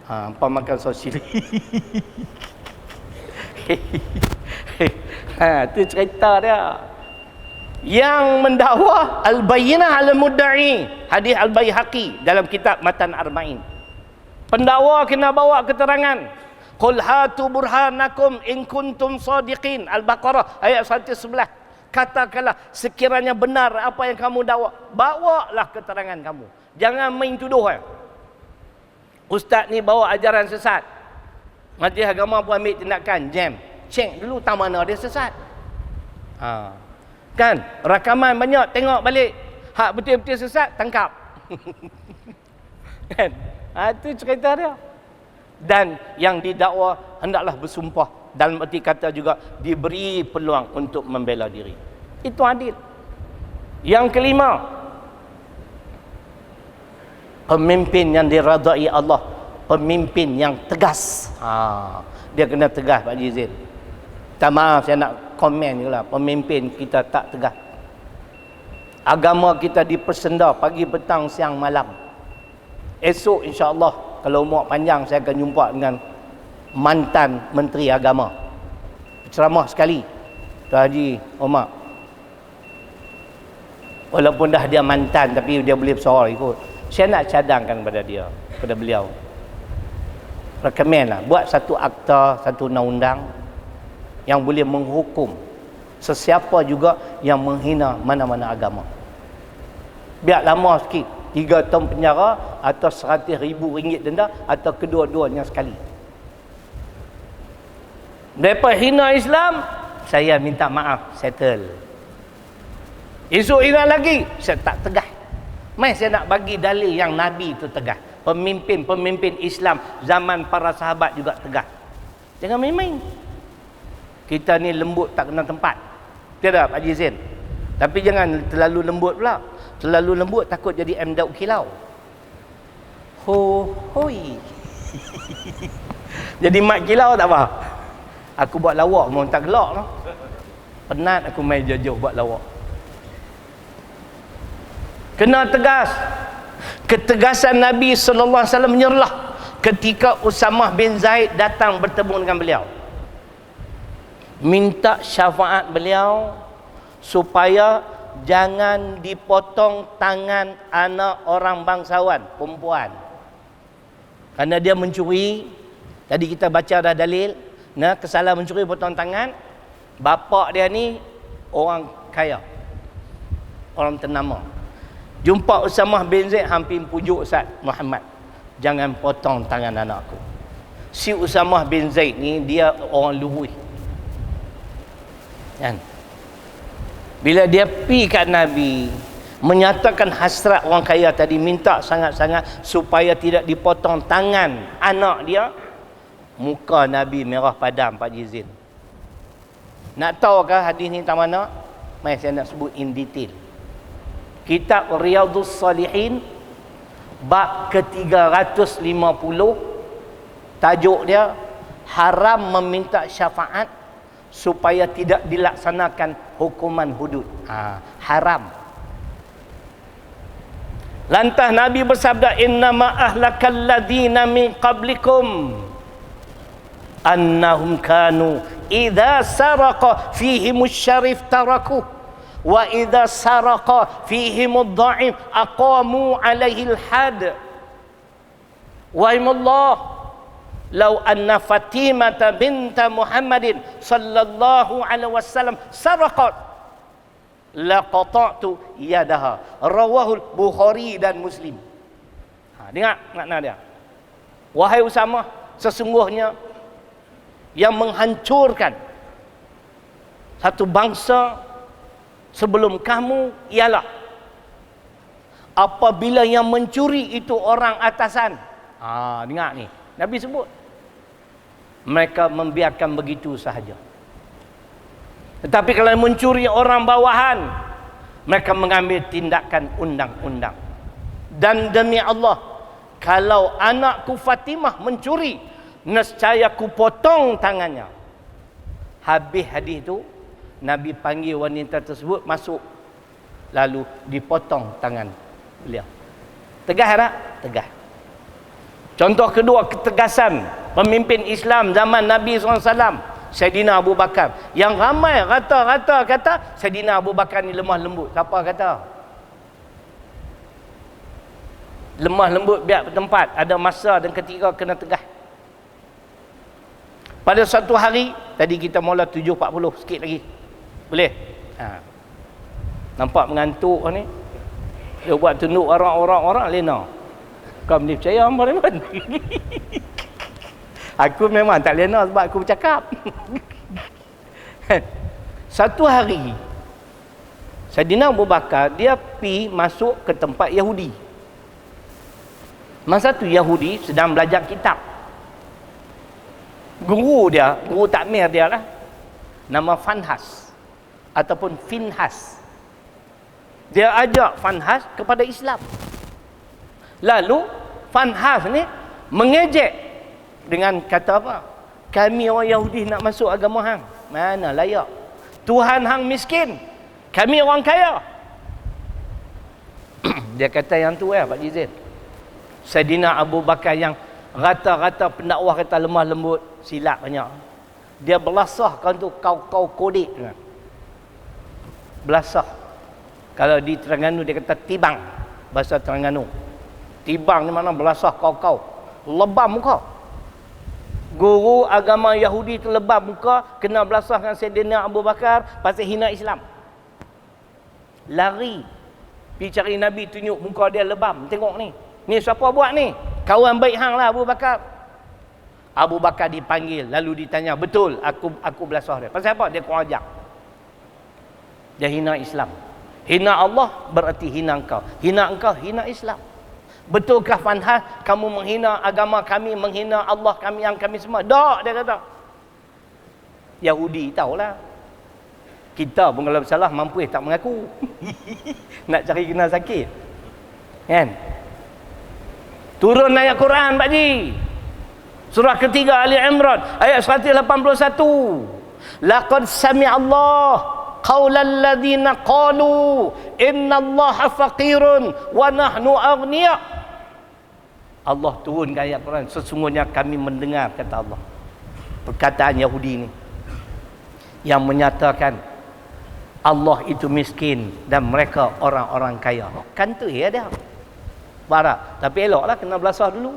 Hampa makan sos cili. Itu cerita dia. Yang mendakwa al-bayyinah al-mudda'i, hadis al-Baihaqi dalam kitab Matan Arba'in. Pendakwa kena bawa keterangan. Qul hatu burhanakum in kuntum sadiqin. Al-Baqarah ayat 111. Katakanlah sekiranya benar apa yang kamu dakwa, bawalah keterangan kamu. Jangan main tuduh. Ustaz ni bawa ajaran sesat. Majlis agama pun ambil tindakan jam. Cek dulu tahu mana dia sesat. Kan? Rakaman banyak, tengok balik. Hak betul-betul sesat, tangkap. Kan? Itu cerita dia. Dan yang didakwa hendaklah bersumpah. Dalam arti kata juga diberi peluang untuk membela diri. Itu adil. Yang kelima, pemimpin yang diradai Allah, pemimpin yang tegas. Dia kena tegas Pak Jizil. Tak maaf saya nak komen je lah, pemimpin kita tak tegas. Agama kita dipersenda pagi, petang, siang, malam. Esok insya-Allah kalau umur panjang saya akan jumpa dengan mantan Menteri Agama. Ceramah sekali Tuan Haji Omar. Walaupun dah dia mantan tapi dia boleh bersuara ikut. Saya nak cadangkan kepada dia, kepada beliau. Rekomen lah buat satu akta, satu undang-undang yang boleh menghukum sesiapa juga yang menghina mana-mana agama. Biar lama sikit, 3 tahun penjara atau 100,000 ringgit denda atau kedua-duanya sekali. Mereka hina Islam, saya minta maaf, settle. Esok hina lagi, saya tak tegas. Mai saya nak bagi dalil yang Nabi itu tegas. pemimpin Islam zaman para sahabat juga tegas. Jangan main-main. Kita ni lembut tak kena tempat. Tidak Pak Haji Zain. Tapi jangan terlalu lembut pula. Terlalu lembut takut jadi M. Daud Kilau. Hoi. Jadi mat kilau tak apa. Aku buat lawak mau tak gelak noh. Penat aku main jauh buat lawak. Kena tegas. Ketegasan Nabi sallallahu alaihi wasallam menyerlah ketika Usamah bin Zaid datang bertemu dengan beliau. Minta syafaat beliau supaya jangan dipotong tangan anak orang bangsawan perempuan. Kerana dia mencuri. Tadi kita baca dah dalil, nah kesalahan mencuri potong tangan. Bapak dia ni orang kaya, orang ternama. Jumpa Usamah bin Zaid hampir pujuk Ustaz Muhammad, jangan potong tangan anak aku. Si Usamah bin Zaid ni dia orang luhui kan. Bila dia pergi kat Nabi menyatakan hasrat orang kaya tadi, minta sangat-sangat supaya tidak dipotong tangan anak dia, muka Nabi merah padam Pak Haji Zain. Nak tahu ke hadis ni tentang mana? Mari saya nak sebut in detail. Kitab Riyadhus Salihin bab ke-350, tajuk dia haram meminta syafaat supaya tidak dilaksanakan hukuman hudud. Haram. Lantas Nabi bersabda, innama ahlakal ladina min qablikum annahum kanu idza saraqa fihimus syarif tarakuh wa idza saraqa fihimud dha'if aqamu alaihi al-had. Wa imallah law anna Fatimata binta Muhammadin sallallahu alaihi wasallam saraqat laqata'tu yadaha. Rawahul Bukhari dan Muslim. Dengar makna dia. Wahai Usamah, sesungguhnya yang menghancurkan satu bangsa sebelum kamu ialah apabila yang mencuri itu orang atasan. Dengar ni, Nabi sebut mereka membiarkan begitu sahaja. Tetapi kalau mencuri orang bawahan, mereka mengambil tindakan undang-undang. Dan demi Allah, kalau anakku Fatimah mencuri, nescaya ku potong tangannya. Habis hadis itu, Nabi panggil wanita tersebut masuk, lalu dipotong tangan beliau. Tegas tak? Tegas. Contoh kedua, ketegasan pemimpin Islam zaman Nabi SAW, Saidina Abu Bakar. Yang ramai rata-rata kata Saidina Abu Bakar ni lemah lembut. Siapa kata? Lemah lembut biar bertempat. Ada masa dan ketika kena tegas. Pada satu hari, tadi kita mula 7.40, sikit lagi. Boleh? Nampak mengantuk ni. Dia buat tunduk orang lena. Kau boleh percaya apa Rahman? Aku memang tak lena sebab aku bercakap. Satu hari, Saidina Abu Bakar, dia pergi masuk ke tempat Yahudi. Masa tu Yahudi sedang belajar kitab. Guru dia, guru takmir dia lah, nama Fanhas ataupun Finhas. Dia ajak Fanhas kepada Islam. Lalu Fanhas ni mengejek dengan kata apa? Kami orang Yahudi nak masuk agama hang. Mana layak? Tuhan hang miskin, kami orang kaya. Dia kata yang tu Pak Haji Zain. Saidina Abu Bakar yang rata-rata pendakwah kata lemah lembut, silap banyak. Dia belasah kan tu kau kodik. Belasah. Kalau di Terengganu dia kata tibang, bahasa Terengganu. Tibang ni mana belasah kau. Lebam muka. Guru agama Yahudi tu lebam muka, kena belasah dengan Saidina Abu Bakar pasal hina Islam. Lari. Pergi cari Nabi, tunjuk muka dia lebam. Tengok ni. Ni siapa buat ni? Kawan baik hang lah Abu Bakar. Abu Bakar dipanggil, lalu ditanya, betul aku belasah dia. Pasal apa? Dia kurang ajar. Dia hina Islam. Hina Allah berarti hina engkau. Hina engkau, hina Islam. Betulkah Fanhas kamu menghina agama kami, menghina Allah kami yang kami semua? Tak, dia kata. Yahudi tahulah. Kita pun kalau bersalah mampu tak mengaku. Nak cari kena sakit. Kan? Turun ayat Quran Pak Ji. Surah ketiga Ali Imran ayat 181. Laqad sami'allah qaulal ladzina qalu innallaha faqirun wa nahnu aghniya. Allah turunkan ayat Quran, sesungguhnya kami mendengar, kata Allah, perkataan Yahudi ni yang menyatakan Allah itu miskin dan mereka orang-orang kaya. Kan tu ya dia. Barak. Tapi eloklah kena belasah dulu.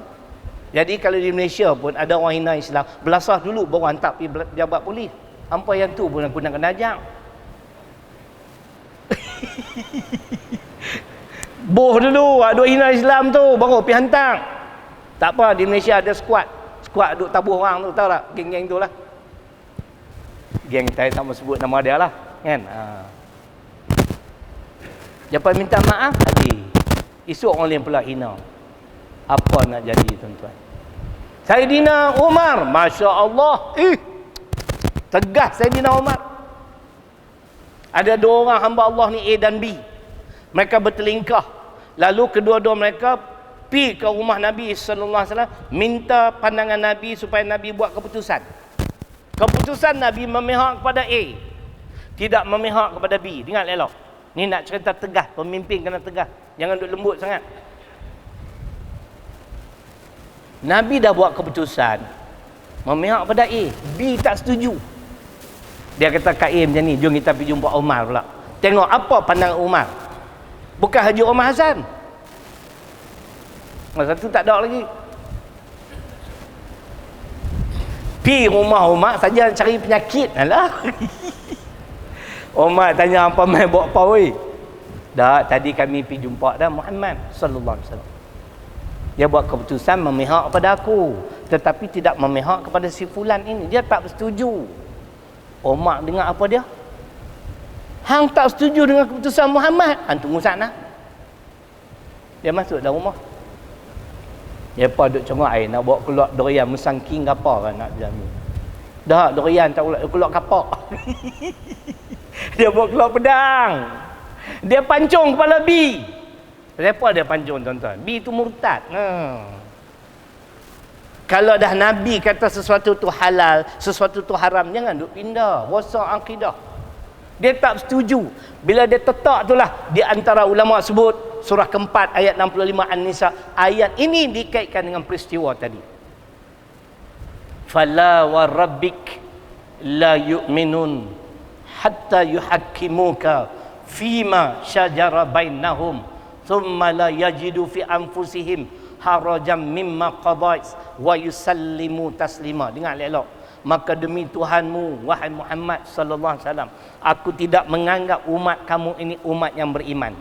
Jadi kalau di Malaysia pun ada orang hina Islam, belasah dulu baru hantar pergi pejabat polis. Hampa yang tu pun aku nak kena ajak. Boh dulu ada hina Islam tu baru pergi hantar. Tak apa, di Malaysia ada squad. Squad duk tabuh orang tu, tahu tak? Geng-geng tu lah. Geng saya tak mau sebut nama dia lah, kan? Dapat minta maaf tadi. Esok orang lain pula hina. Apa nak jadi tuan-tuan? Saidina Umar, Masya Allah, tegas Saidina Umar. Ada dua orang hamba Allah ni, A dan B. Mereka bertelingkah. Lalu kedua-dua mereka pergi ke rumah Nabi SAW, minta pandangan Nabi supaya Nabi buat keputusan. Keputusan Nabi memihak kepada A, tidak memihak kepada B. Dengar elok. Ni nak cerita tegas, pemimpin kena tegas. Jangan duk lembut sangat. Nabi dah buat keputusan memihak pada A, B tak setuju. Dia kata kat A macam ni, jom kita pergi jumpa Umar pula. Tengok apa pandangan Umar. Bukan Haji Omar Hassan. Masa tu tak ada lagi. Pergi rumah Umar saja cari penyakit. Alah. Umar tanya apa mai buat apa weh? Dah tadi kami pergi jumpa dah Muhammad sallallahu alaihi wasallam. Dia buat keputusan memihak kepada aku, tetapi tidak memihak kepada si fulan ini. Dia tak bersetuju. Umar dengar apa dia? Hang tak setuju dengan keputusan Muhammad. Hang tunggu sana. Dia masuk dalam rumah. Dia apa duk congok air nak bawa keluar durian mesangking ke apa kan nak jamu. Dah durian tak keluar kapak. Dia bawa keluar pedang. Dia pancung kepala B. Kenapa dia pancung tuan-tuan? B itu murtad. Kalau dah Nabi kata sesuatu tu halal, sesuatu tu haram, jangan duk pindah. Rosak akidah. Dia tak setuju. Bila dia tetap itulah, di antara ulama sebut surah keempat ayat 65 An-Nisa, ayat ini dikaitkan dengan peristiwa tadi. Fala wa rabbik la yu'minun hatta yuhakkimuka fima syajara bainahum thumma la yajidu fi anfusihim harajan mimma qadait wa yusallimu taslima. Dengar elok. Maka demi Tuhanmu wahai Muhammad sallallahu alaihi wasallam, aku tidak menganggap umat kamu ini umat yang beriman.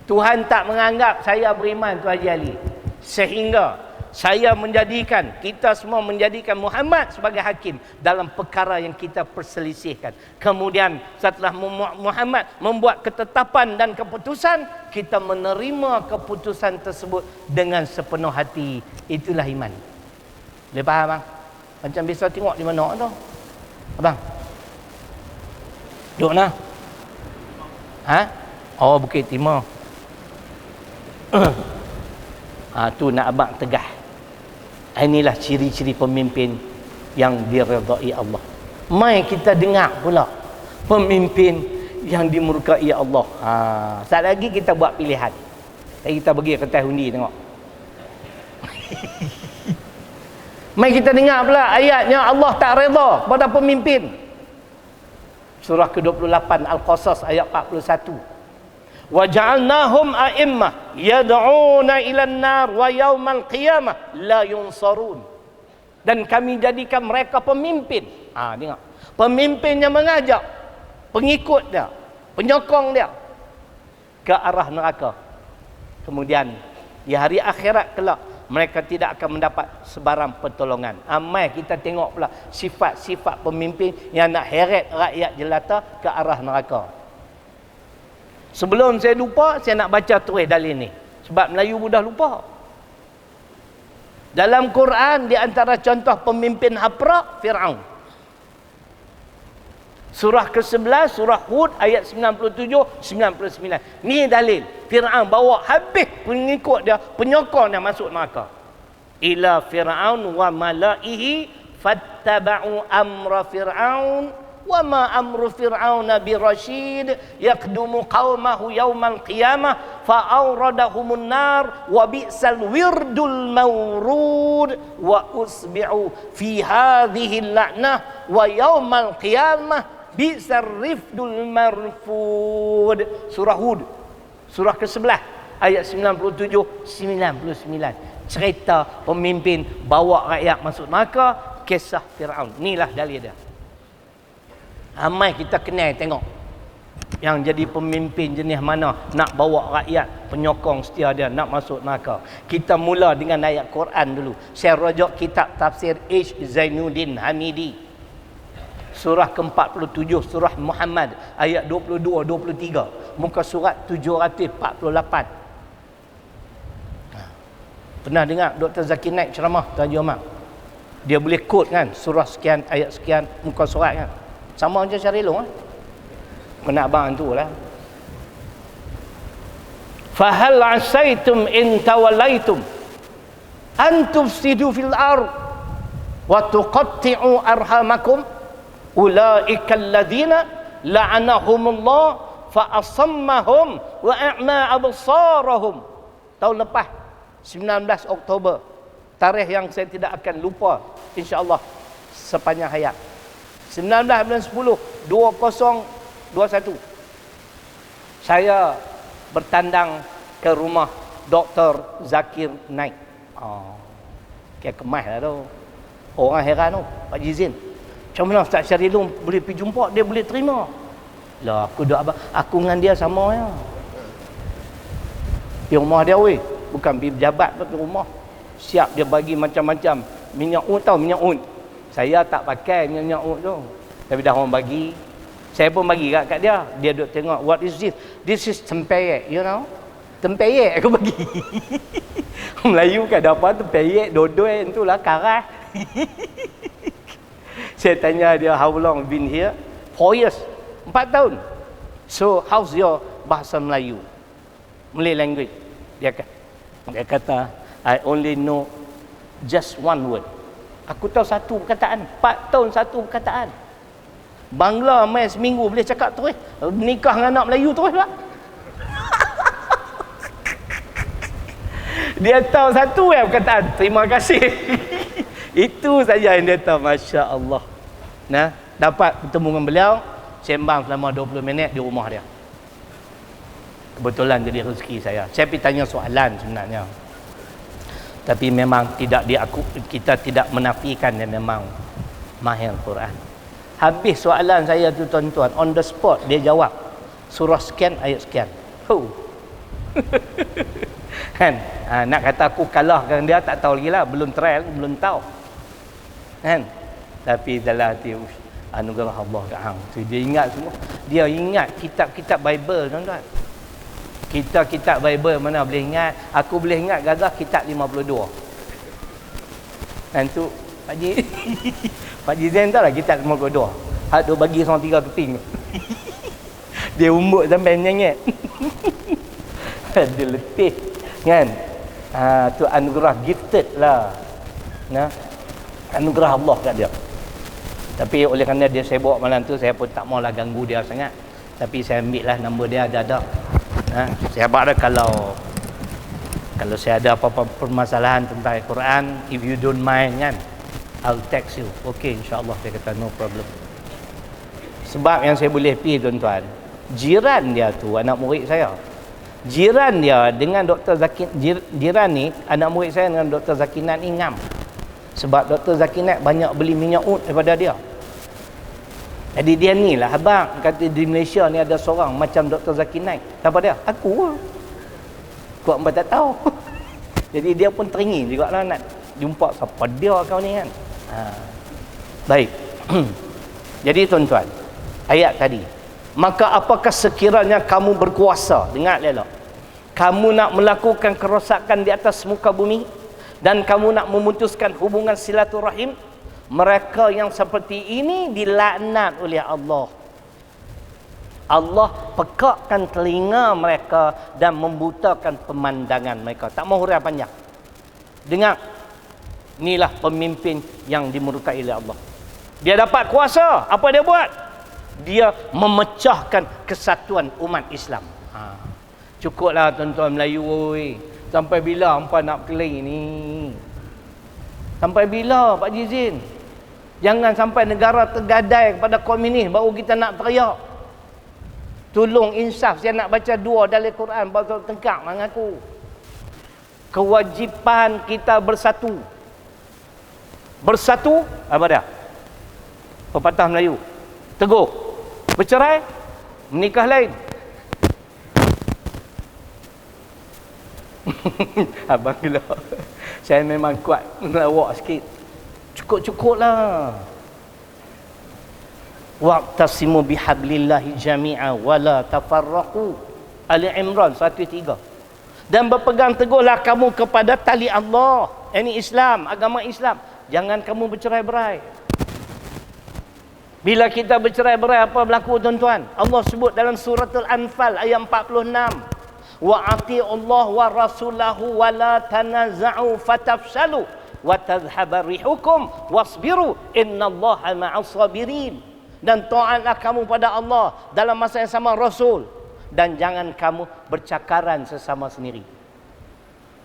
Tuhan tak menganggap saya beriman, Tuan Haji Ali, sehingga saya menjadikan, kita semua menjadikan Muhammad sebagai hakim dalam perkara yang kita perselisihkan. Kemudian setelah Muhammad membuat ketetapan dan keputusan, kita menerima keputusan tersebut dengan sepenuh hati. Itulah iman. Boleh faham bang? Macam biasa tengok di mana tu? Abang? Duduk mana? Ha? Oh, Bukit Timur. Tu nak abang tegah. Inilah ciri-ciri pemimpin yang diredai Allah. Mai kita dengar pula pemimpin yang dimurkai Allah. Sekali lagi kita buat pilihan. Kita bagi kertas undi tengok. Mai kita dengar pula ayatnya Allah tak redha kepada pemimpin. Surah ke-28 Al-Qasas ayat 41. Wa ja'alnahum a'immah yad'una ilan nar wa yaumal qiyamah la yunsarun. Dan kami jadikan mereka pemimpin. Tengok. Pemimpin yang mengajak pengikut dia, penyokong dia ke arah neraka. Kemudian di hari akhirat kelak mereka tidak akan mendapat sebarang pertolongan. Amai kita tengok pula sifat-sifat pemimpin yang nak heret rakyat jelata ke arah neraka. Sebelum saya lupa, saya nak baca terus dalil ni. Sebab Melayu mudah lupa. Dalam Quran di antara contoh pemimpin haprak Firaun. Surah ke-11 surah Hud ayat 97 99. Ni dalil. Firaun bawa habis pengikut dia, penyokong dia masuk neraka. Ila Firaun wa malaihi fattaba'u amra Firaun wa ma amru Fir'auna birashid yaqdumu qaumahu yawmal qiyamah fa awradahumun nar wa bi'sal wirdul mawrud wa usbi'u fi hadhihi la'nah wa yawmal qiyamah bi'sar rifdul marfud. Surah Hud surah ke-11 ayat 97 99. Cerita pemimpin bawa rakyat masuk neraka, kisah Firaun. Inilah dalil dia. Ramai kita kenal tengok yang jadi pemimpin jenis mana nak bawa rakyat penyokong setia dia nak masuk neraka. Kita mula dengan ayat Quran dulu. Saya rujuk kitab tafsir H. Zainuddin Hamidi. Surah ke-47 surah Muhammad ayat 22-23. Muka surat 704. Pernah dengar Dr. Zakir Naik ceramah Tuan Haji Omar? Dia boleh quote kan surah sekian ayat sekian muka surat kan. Sama macam Syarilung kan. Kena abang tu lah. Fahal asaitum in tawallaitum an tufsidu fil ard wa tuqatti'u arhamakum ulaika alladhina la'anahumullah fa asammahum wa a'ma absarahum. Tahun lepas 19 Oktober, tarikh yang saya tidak akan lupa insya-Allah sepanjang hayat. 19 bulan 10 2021 saya bertandang ke rumah Dr. Zakir Naik. Kayak kemas lah tu. Orang heran tu Pak Jizin, macam mana Ustaz Syarilung boleh pergi jumpa, dia boleh terima? Lah aku dah aku dengan dia sama ya. Di rumah dia weh, bukan pergi pejabat tu, rumah siap dia bagi macam-macam minyak ud, tahu minyak ud. Saya tak pakai minyak ud tu, tapi dah orang bagi. Saya pun bagi kat dia. Dia duduk tengok, what is this? This is tempeyek, you know. Tempeyek aku bagi. Melayu kan ada apa tempeyek, dodoi tu lah, karas. Saya tanya dia, how long been here? 4 years, 4 tahun. So how's your bahasa Melayu, Malay language? Dia kata I only know just one word. Aku tahu satu perkataan. 4 tahun satu perkataan. Bangla main seminggu boleh cakap terus. Nikah dengan anak Melayu terus lah. Dia tahu satu perkataan. Terima kasih. Itu saja yang dia tahu. Masya Allah. Nah, dapat bertemu dengan beliau, sembang selama 20 minit di rumah dia. Kebetulan jadi rezeki saya. Saya pergi tanya soalan sebenarnya. Tapi memang kita tidak menafikan dia memang mahir Quran. Habis soalan saya tu tuan-tuan, on the spot dia jawab surah sekian ayat sekian. Kan? Nak kata aku kalahkan dia tak tahu lagi lah, belum trial, belum tahu. Kan? Tapi dalam hati anugerah Allah kat hang. Dia ingat semua. Dia ingat kitab-kitab Bible tuan-tuan. Kitab Bible mana boleh ingat? Aku boleh ingat gagah kitab 52. Dan tu Pak Ji Pak Ji Zain tahu lah kitab 52. Hak tu bagi seorang 3 keping. Dia umbuk sampai nyengit. Dia letih kan. Tu anugerah gifted lah. Nah, anugerah Allah kat dia. Tapi oleh kerana dia sibuk malam tu, saya pun tak maulah ganggu dia sangat. Tapi saya ambil lah nombor dia, ada. Saya harap kalau saya ada apa-apa permasalahan tentang Al-Quran, if you don't mind kan, I'll text you. Okay, insyaAllah. Dia kata no problem. Sebab yang saya boleh pergi tuan-tuan, jiran dia tu anak murid saya. Jiran dia dengan Dr. Zakir, jiran ni anak murid saya dengan Dr. Zakir Naik ni ngam. Sebab Dr. Zakir Naik banyak beli minyak ud daripada dia. Jadi dia ni lah abang kata di Malaysia ni ada seorang macam Dr. Zakir Naik. Siapa dia? Aku lah. Kau hamba tak tahu. Jadi dia pun teringin juga lah nak jumpa siapa dia kau ni kan. Baik. Jadi tuan-tuan, ayat tadi, maka apakah sekiranya kamu berkuasa, dengar elok, kamu nak melakukan kerosakan di atas muka bumi, dan kamu nak memutuskan hubungan silaturahim, mereka yang seperti ini dilaknat oleh Allah. Allah pekakkan telinga mereka dan membutakan pemandangan mereka. Tak mau huraian panjang. Dengar, inilah pemimpin yang dimurkai oleh Allah. Dia dapat kuasa, apa dia buat? Dia memecahkan kesatuan umat Islam. Cukuplah tuan-tuan Melayu, oi. Sampai bila hampa nak berkelahi ni? Sampai bila Pak Jizin? Jangan sampai negara tergadai kepada komunis baru kita nak teriak. Tolong insaf, saya nak baca dua dalam Quran baru tengkak dengan aku. Kewajipan kita bersatu. Bersatu, apa dia? Pepatah Melayu. Teguh. Bercerai, menikah lain. Abang gila. Saya memang kuat melawak sikit. Cukup-cukuplah. Wa'tasimu bihablillahi jami'a wala tafarraqu. Ali Imran 103. Dan berpegang teguhlah kamu kepada tali Allah. Ini Islam, agama Islam. Jangan kamu bercerai-berai. Bila kita bercerai-berai, apa berlaku tuan-tuan? Allah sebut dalam suratul Anfal ayat 46. Wa ati'ullah wa rasulahu wa la tanaza'u fatafshalu wa tadhhaba rihukum wasbiru innallaha ma'as sabirin. Dan taatlah kamu pada Allah dalam masa yang sama Rasul, dan jangan kamu bercakaran sesama sendiri.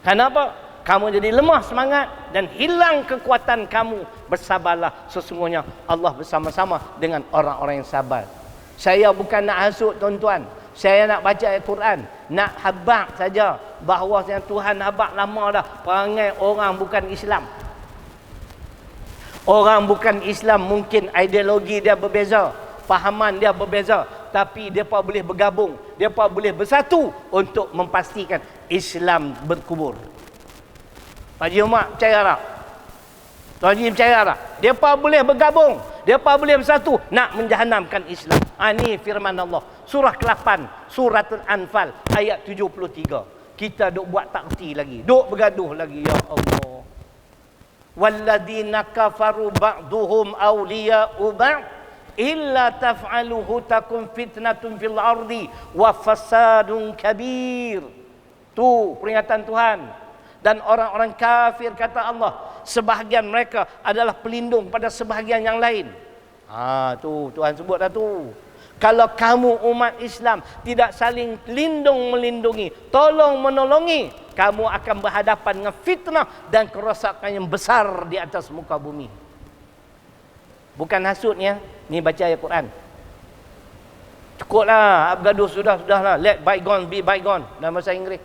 Kenapa? Kamu jadi lemah semangat dan hilang kekuatan kamu. Bersabarlah, sesungguhnya Allah bersama-sama dengan orang-orang yang sabar. Saya bukan nak hasut tuan-tuan. Saya nak baca ayat Quran, nak habaq saja bahawa Tuhan habaq lama dah perangai orang bukan Islam. Orang bukan Islam mungkin ideologi dia berbeza, fahaman dia berbeza, tapi mereka boleh bergabung, mereka boleh bersatu untuk memastikan Islam berkubur. Pak Haji Umar percaya tak? Tuan Haji percaya tak? Mereka boleh bergabung, mereka boleh bersatu nak menjahanamkan Islam. Ini firman Allah. Surah ke-8, Suratul Anfal ayat 73. Kita duk buat takti lagi, duk bergaduh lagi, ya Allah. Walladzina kafaru ba'duhum awliya'u ba'd illa taf'aluhu takun fitnatun fil ardi wa fasadun kabir. Tu peringatan Tuhan. Dan orang-orang kafir, kata Allah, sebahagian mereka adalah pelindung pada sebahagian yang lain. Tu Tuhan sebut dah tu. Kalau kamu umat Islam tidak saling lindung melindungi, tolong menolongi, kamu akan berhadapan dengan fitnah dan kerosakan yang besar di atas muka bumi. Bukan hasutnya, ni baca ayat Quran. Cukuplah, bergaduh sudahlah. Let bygone be bygone dalam bahasa Inggeris.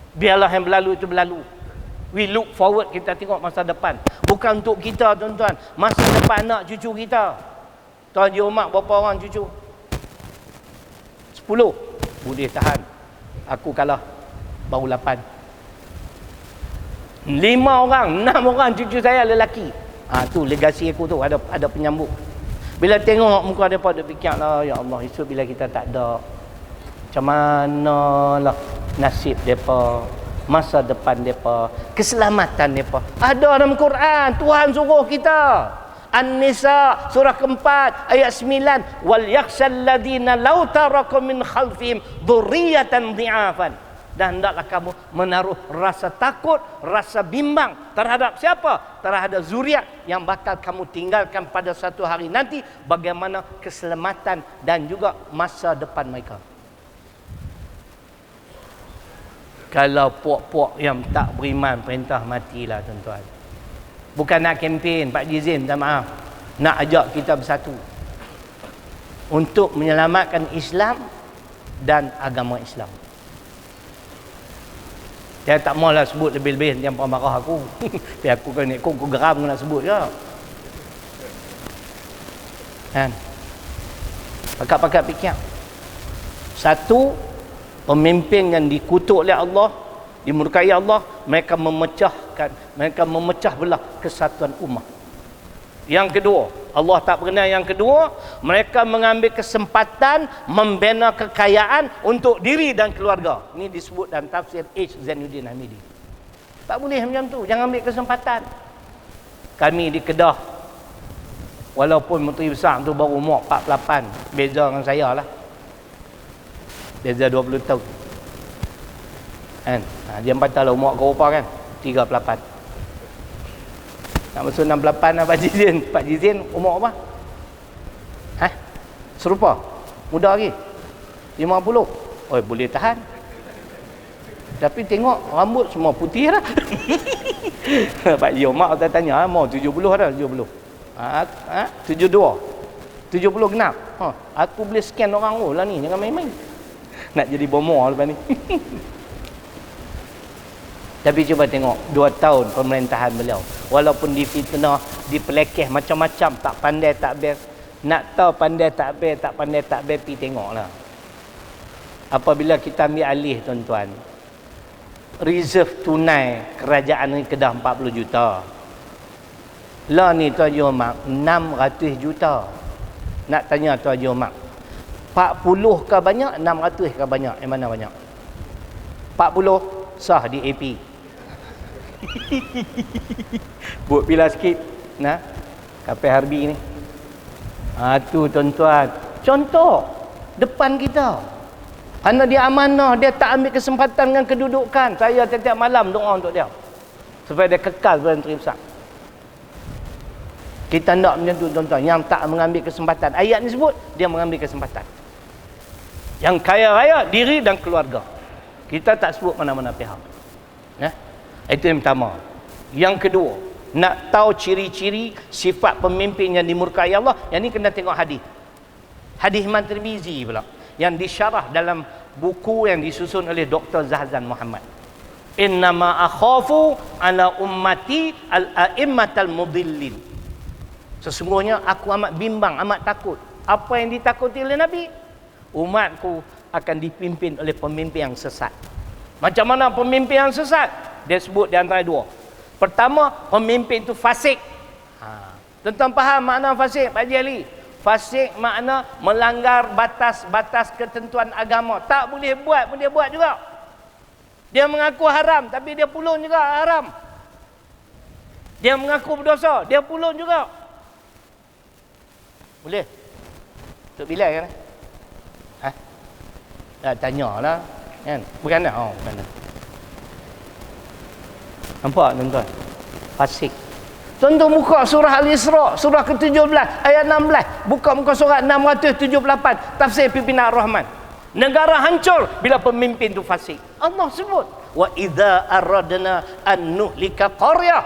Biarlah yang berlalu itu berlalu. We look forward, kita tengok masa depan. Bukan untuk kita tuan-tuan, masa depan anak cucu kita. Tuan Haji Umar berapa orang cucu? 10. Boleh tahan. Aku kalah. Baru 8. 5 orang, 6 orang cucu saya lelaki. Tu legasi aku tu, ada penyambung. Bila tengok muka mereka, dia fikirlah, ya Allah, esok bila kita tak ada, macam manalah nasib mereka, masa depan mereka, keselamatan mereka. Ada dalam Quran, Tuhan suruh kita. An-Nisa surah keempat ayat 9, wal yakhshal ladina law taraku min khalfihim dhurriyatan dhi'afan. Dan hendaklah kamu menaruh rasa takut, rasa bimbang terhadap siapa? Terhadap zuriat yang bakal kamu tinggalkan pada satu hari nanti, bagaimana keselamatan dan juga masa depan mereka. Kalau puak-puak yang tak beriman, perintah matilah tuan-tuan. Bukan nak kempen, Pak Jizim, minta maaf. Nak ajak kita bersatu untuk menyelamatkan Islam dan agama Islam. Saya tak maulah sebut lebih-lebih, jangan marah aku. Tapi aku kan aku geram nak sebut je. Kan? Pakat-pakat fikir. Satu, pemimpin yang dikutuk oleh Allah, dimurkai Allah, mereka memecah belah kesatuan umat. Yang kedua, Allah tak berkenan. Yang kedua, mereka mengambil kesempatan membina kekayaan untuk diri dan keluarga. Ini disebut dalam tafsir H. Zainuddin Hamidi. Tak boleh macam tu. Jangan ambil kesempatan. Kami di Kedah, walaupun Menteri Besar tu baru umur 48, beza dengan saya lah. Beza 20 tahun. Kan? Dia patahlah umur kau berapa kan? 38. Nak masuk 68 lah Pak Jizin. Pak Jizin umur apa? Serupa? Muda lagi? 50? Oh, boleh tahan. Tapi tengok rambut semua putih lah. Pak Ji Omar saya tanya, mau 70 dah, 70. 72. 70 genap. Aku boleh scan orang lah ni, jangan main-main. Nak jadi bomoh lepas ni. Tapi cuba tengok 2 tahun pemerintahan beliau. Walaupun difitnah, dipelekeh macam-macam, tak pandai tak best. Nak tahu pandai tak best, tak pandai tak best, pergi tengoklah. Apabila kita ambil alih tuan-tuan, reserve tunai kerajaan ni Kedah 40 juta. Lah ni Tuan Haji Omar 600 juta. Nak tanya Tuan Haji Omar, 40 ke banyak, 600 ke banyak? Yang mana banyak? 40 sah di AP. Buat pila sikit. Nah, kapal Harbi ni. Tu tuan-tuan. Contoh depan kita. Kerana dia amanah, dia tak ambil kesempatan dengan kedudukan. Saya setiap malam doa untuk dia, supaya dia kekal sebagai Menteri Besar. Kita nak macam tu tuan-tuan. Yang tak mengambil kesempatan, ayat ni sebut dia mengambil kesempatan. Yang kaya raya diri dan keluarga. Kita tak sebut mana-mana pihak. Itu yang pertama. Yang kedua, nak tahu ciri-ciri sifat pemimpin yang dimurkai Allah, yang ni kena tengok hadis. Hadis Imam Tirmizi pula, yang disyarah dalam buku yang disusun oleh Dr. Zahzan Muhammad. Innama akhafu ala ummati al-a'immatal mudillin. Sesungguhnya aku amat bimbang, amat takut. Apa yang ditakuti oleh Nabi? Umatku akan dipimpin oleh pemimpin yang sesat. Macam mana pemimpin yang sesat? Dia sebut di antara dua. Pertama, pemimpin itu fasik. Tuan-tuan faham makna fasik, Pak Haji Ali? Fasik makna melanggar batas-batas ketentuan agama. Tak boleh buat pun dia buat juga. Dia mengaku haram, tapi dia pulun juga haram. Dia mengaku berdosa, dia pulun juga. Boleh? Tok Bilal kan? Dah tanyalah. Kan? Bukan dah? Oh, bukan dah. Nampak tuan-tuan? Fasik. Tuan-tuan buka surah Al-Isra, surah ke-17, ayat 16. Buka muka surat 678, tafsir pimpinan Ar-Rahman. Negara hancur bila pemimpin tu fasik. Allah sebut, wa idza aradna an nuhlika qaryah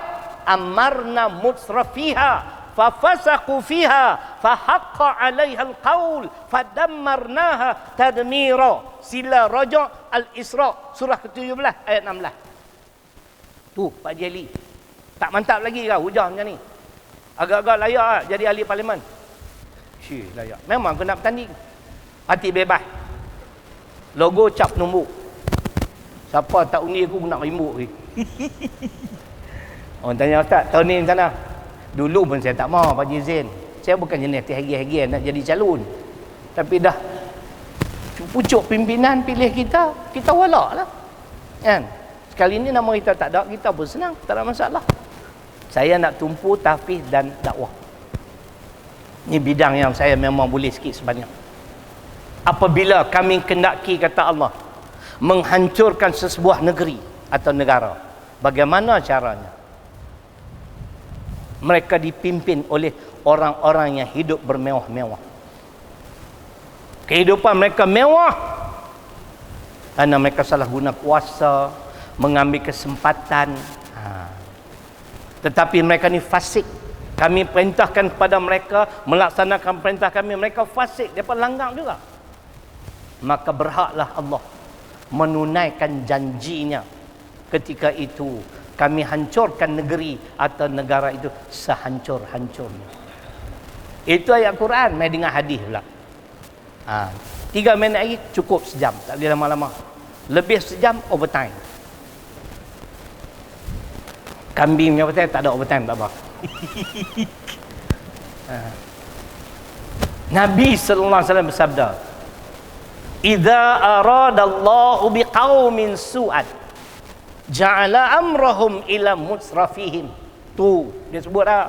amarna mutrafiha fafasaqu fiha fahaqqa 'alaiha al-qaul fadammarnaha tadmira. Sila Raja' Al-Isra, surah ke-17, ayat 16. Tu Pak Haji Ali. Tak mantap lagi kau hujah macam ni. Agak-agak layak lah jadi ahli parlimen. Layak. Memang kena bertanding. Hati bebas. Logo cap nombor. Siapa tak undi aku nak rimbuk ni. Orang tanya Ustaz, tahun ni macam mana? Dulu pun saya tak mahu Pak Haji Zain. Saya bukan jenis terhegi-hegi nak jadi calon. Tapi dah pucuk pimpinan pilih kita, kita walak lah. Kan? Sekali ni nama kita tak ada, kita pun senang, tak ada masalah. Saya nak tumpu tahfiz dan dakwah. Ini bidang yang saya memang boleh sikit sebanyak. Apabila kami kendaki, kata Allah, menghancurkan sesebuah negeri atau negara, bagaimana caranya? Mereka dipimpin oleh orang-orang yang hidup bermewah-mewah. Kehidupan mereka mewah kerana mereka salah guna kuasa, mengambil kesempatan. Tetapi mereka ni fasik. Kami perintahkan kepada mereka melaksanakan perintah kami, mereka fasik, mereka langgar juga. Maka berhaklah Allah menunaikan janjinya. Ketika itu kami hancurkan negeri atau negara itu sehancur-hancurnya. Itu ayat Quran, main dengan hadis pula. 3 minit lagi cukup sejam, tak boleh lama-lama. Lebih sejam overtime. Kambing punya overtime tak ada overtime, tak apa. Nabi sallallahu alaihi wasallam bersabda, "Idza aradallahu biqaumin su'an." Ja'ala amrahum ila musrafihim. Tu dia sebut dah.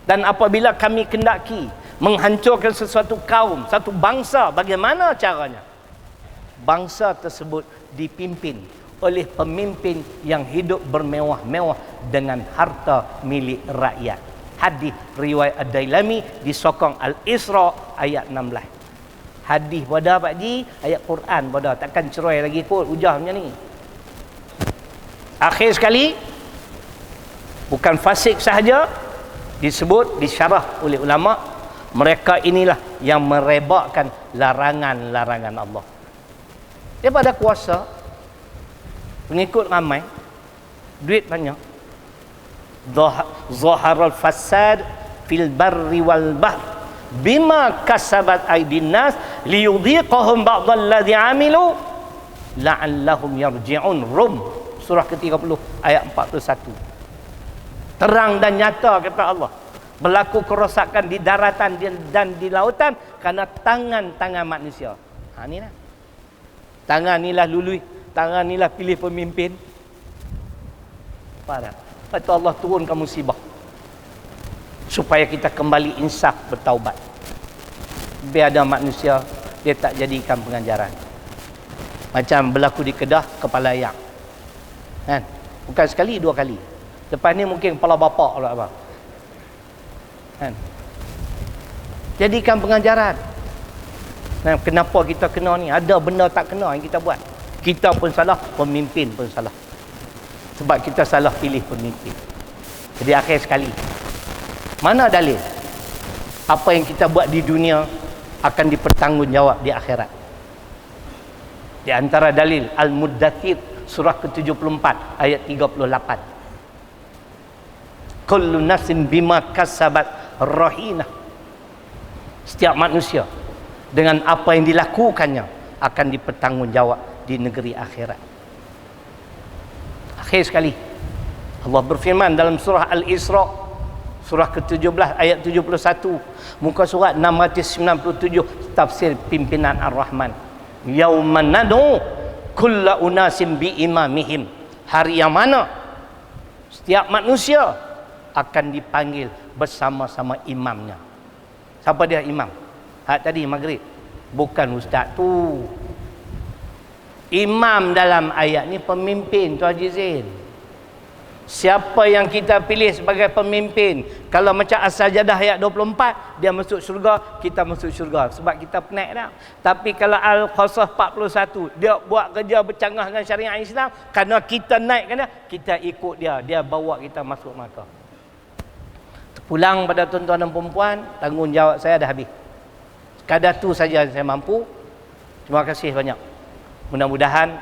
Dan apabila kami kendaki menghancurkan sesuatu kaum, satu bangsa, bagaimana caranya? Bangsa tersebut dipimpin oleh pemimpin yang hidup bermewah-mewah dengan harta milik rakyat. Hadis riwayat Ad-Dailami disokong Al-Isra ayat 16. Hadis pada Pak Ji, ayat Quran pada, takkan cerai lagi kot hujah macam ni. Akhir sekali, bukan fasik sahaja, disebut, disyarah oleh ulama, mereka inilah yang merebakkan larangan-larangan Allah. Dia pada kuasa, pengikut ramai, duit banyak. Zaharal fasad fil barri wal bahr bima kasabat aydin nas liyudhiqahum ba'dal ladzi amilu la'allahum yarji'un. Rum surah ke-30 ayat 41. Terang dan nyata kata Allah, berlaku kerosakan di daratan dan di lautan kerana tangan-tangan manusia. Ni lah. Tangan inilah lului, tangan inilah pilih pemimpin. Pada lepas tu Allah turunkan musibah supaya kita kembali insaf, bertaubat. Biar ada manusia dia tak jadikan pengajaran. Macam berlaku di Kedah, kepala ayak kan? Bukan sekali, dua kali. Lepas ni mungkin kepala bapak pula apa kan? Jadikan pengajaran. Nah, kenapa kita kena ni? Ada benda tak kena yang kita buat. Kita pun salah, pemimpin pun salah. Sebab kita salah pilih pemimpin. Jadi akhir sekali, mana dalil apa yang kita buat di dunia akan dipertanggungjawab di akhirat? Di antara dalil Al-Muddathir surah ke-74 ayat 38. Kullu nafsin bima kasabat rahinah. Setiap manusia dengan apa yang dilakukannya akan dipertanggungjawab di negeri akhirat. Akhir sekali, Allah berfirman dalam surah Al-Isra surah ke-17 ayat 71, muka surat 697, tafsir pimpinan Ar-Rahman. Yauman nad'u kulla unasim bi imamihim. Hari yang mana setiap manusia akan dipanggil bersama-sama imamnya. Siapa dia imam? Tadi maghrib. Bukan ustaz tu. Imam dalam ayat ni pemimpin, tu Haji Zain. Siapa yang kita pilih sebagai pemimpin? Kalau macam As-Sajdah ayat 24, dia masuk syurga, kita masuk syurga sebab kita penat dah. Tapi kalau Al-Qasas 41, dia buat kerja bercanggah dengan syariat Islam, kerana kita naikkan dia, kita ikut dia, dia bawa kita masuk neraka. Pulang pada tuan-tuan dan perempuan, tanggungjawab saya dah habis. Sekadar tu saja saya mampu. Terima kasih banyak. Mudah-mudahan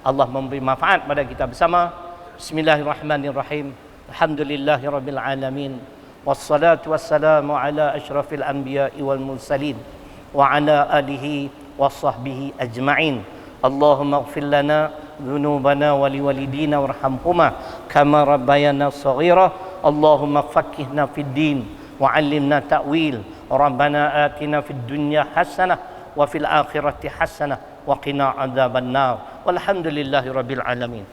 Allah memberi manfaat pada kita bersama. Bismillahirrahmanirrahim. Alhamdulillahirabbil alamin. Wassalatu wassalamu ala asyrafil anbiya'i wal mursalin wa ala alihi washabbihi ajma'in. Allahumma ighfir lana dhunubana wa liwalidina warhamhuma kama rabbayana shaghira. Allahumma faqqihna fid din wa 'allimna ta'wil. Rabbana atina fid dunya hasanah wa fil akhirati hasanah wa qina adzabannar. Walhamdulillahirabbil alamin.